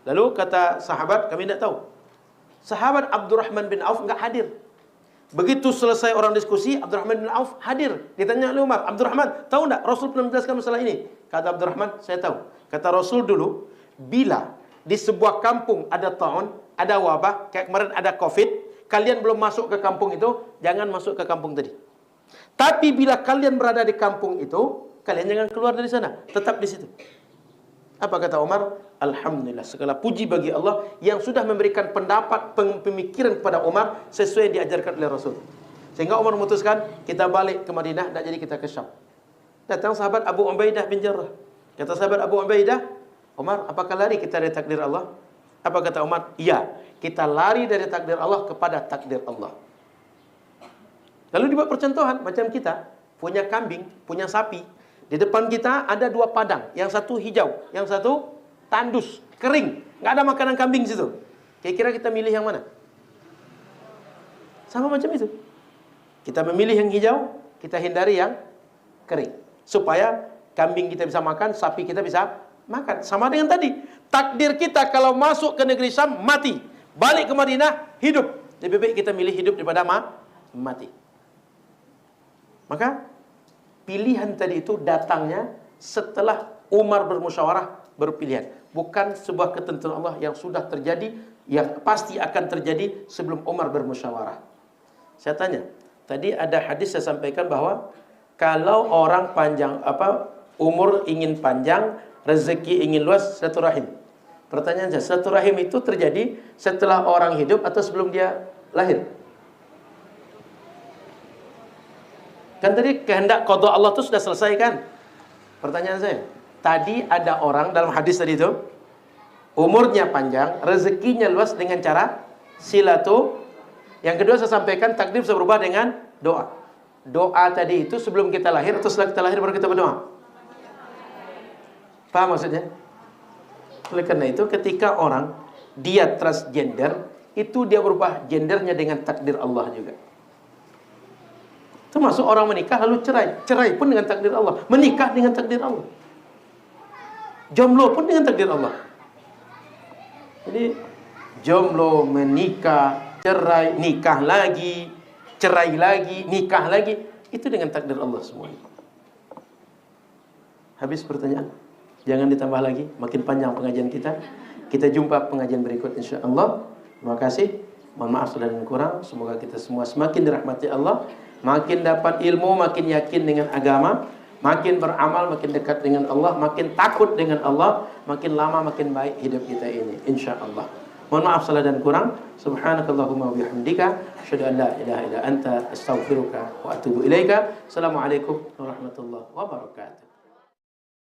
Lalu kata sahabat, kami tidak tahu. Sahabat Abdurrahman bin Auf enggak hadir. Begitu selesai orang diskusi, Abdurrahman bin Auf hadir. Ditanya oleh Umar, Abdurrahman, tahu enggak Rasul pernah menjelaskan masalah ini? Kata Abdurrahman, saya tahu. Kata Rasul dulu, bila di sebuah kampung ada ta'un, ada wabah, kayak kemarin ada Covid, kalian belum masuk ke kampung itu, jangan masuk ke kampung tadi. Tapi bila kalian berada di kampung itu, kalian jangan keluar dari sana, tetap di situ. Apa kata Umar? Alhamdulillah, segala puji bagi Allah yang sudah memberikan pendapat, pemikiran kepada Umar sesuai yang diajarkan oleh Rasul. Sehingga Umar memutuskan, kita balik ke Madinah, tak jadi kita ke Syam. Datang sahabat Abu Ubaidah bin Jarrah. Kata sahabat Abu Ubaidah, Umar, apakah lari kita dari takdir Allah? Apa kata Umar? Iya, kita lari dari takdir Allah kepada takdir Allah. Lalu dibuat percontohan, macam kita punya kambing, punya sapi. Di depan kita ada dua padang, yang satu hijau, yang satu tandus, kering, nggak ada makanan kambing di situ. Kira-kira kita milih yang mana? Sama macam itu. Kita memilih yang hijau, kita hindari yang kering, supaya kambing kita bisa makan, sapi kita bisa makan. Sama dengan tadi, takdir kita kalau masuk ke negeri Syam mati, balik ke Madinah hidup. Lebih baik kita milih hidup daripada mati. Maka pilihan tadi itu datangnya setelah Umar bermusyawarah berpilihan. Bukan sebuah ketentuan Allah yang sudah terjadi, yang pasti akan terjadi sebelum Umar bermusyawarah. Saya tanya, tadi ada hadis saya sampaikan bahwa kalau orang panjang umur ingin panjang, rezeki ingin luas, silaturahim. Pertanyaan saya, silaturahim itu terjadi setelah orang hidup atau sebelum dia lahir? Kan tadi kehendak qada Allah itu sudah selesai kan? Pertanyaan saya, tadi ada orang dalam hadis tadi itu, umurnya panjang, rezekinya luas dengan cara silatu. Yang kedua saya sampaikan, takdir bisa berubah dengan doa. Doa tadi itu sebelum kita lahir atau setelah kita lahir baru kita berdoa? Paham maksudnya? Oleh karena itu ketika orang dia transgender, itu dia berubah gendernya dengan takdir Allah juga. Termasuk orang menikah lalu cerai. Cerai pun dengan takdir Allah. Menikah dengan takdir Allah. Jomblo pun dengan takdir Allah. Jadi jomblo, menikah, cerai, nikah lagi, cerai lagi, nikah lagi, itu dengan takdir Allah semuanya. Habis pertanyaan? Jangan ditambah lagi, makin panjang pengajian kita. Kita jumpa pengajian berikut insyaAllah. Terima kasih. Mohon maaf sudah dan kurang. Semoga kita semua semakin dirahmati Allah, makin dapat ilmu, makin yakin dengan agama, makin beramal, makin dekat dengan Allah, makin takut dengan Allah, makin lama makin baik hidup kita ini insyaallah. Mohon maaf salah dan kurang. Subhanakallahumma wa bihamdika asyhadu an la ilaha illa anta astaghfiruka wa atubu ilaika. Assalamualaikum warahmatullahi wabarakatuh.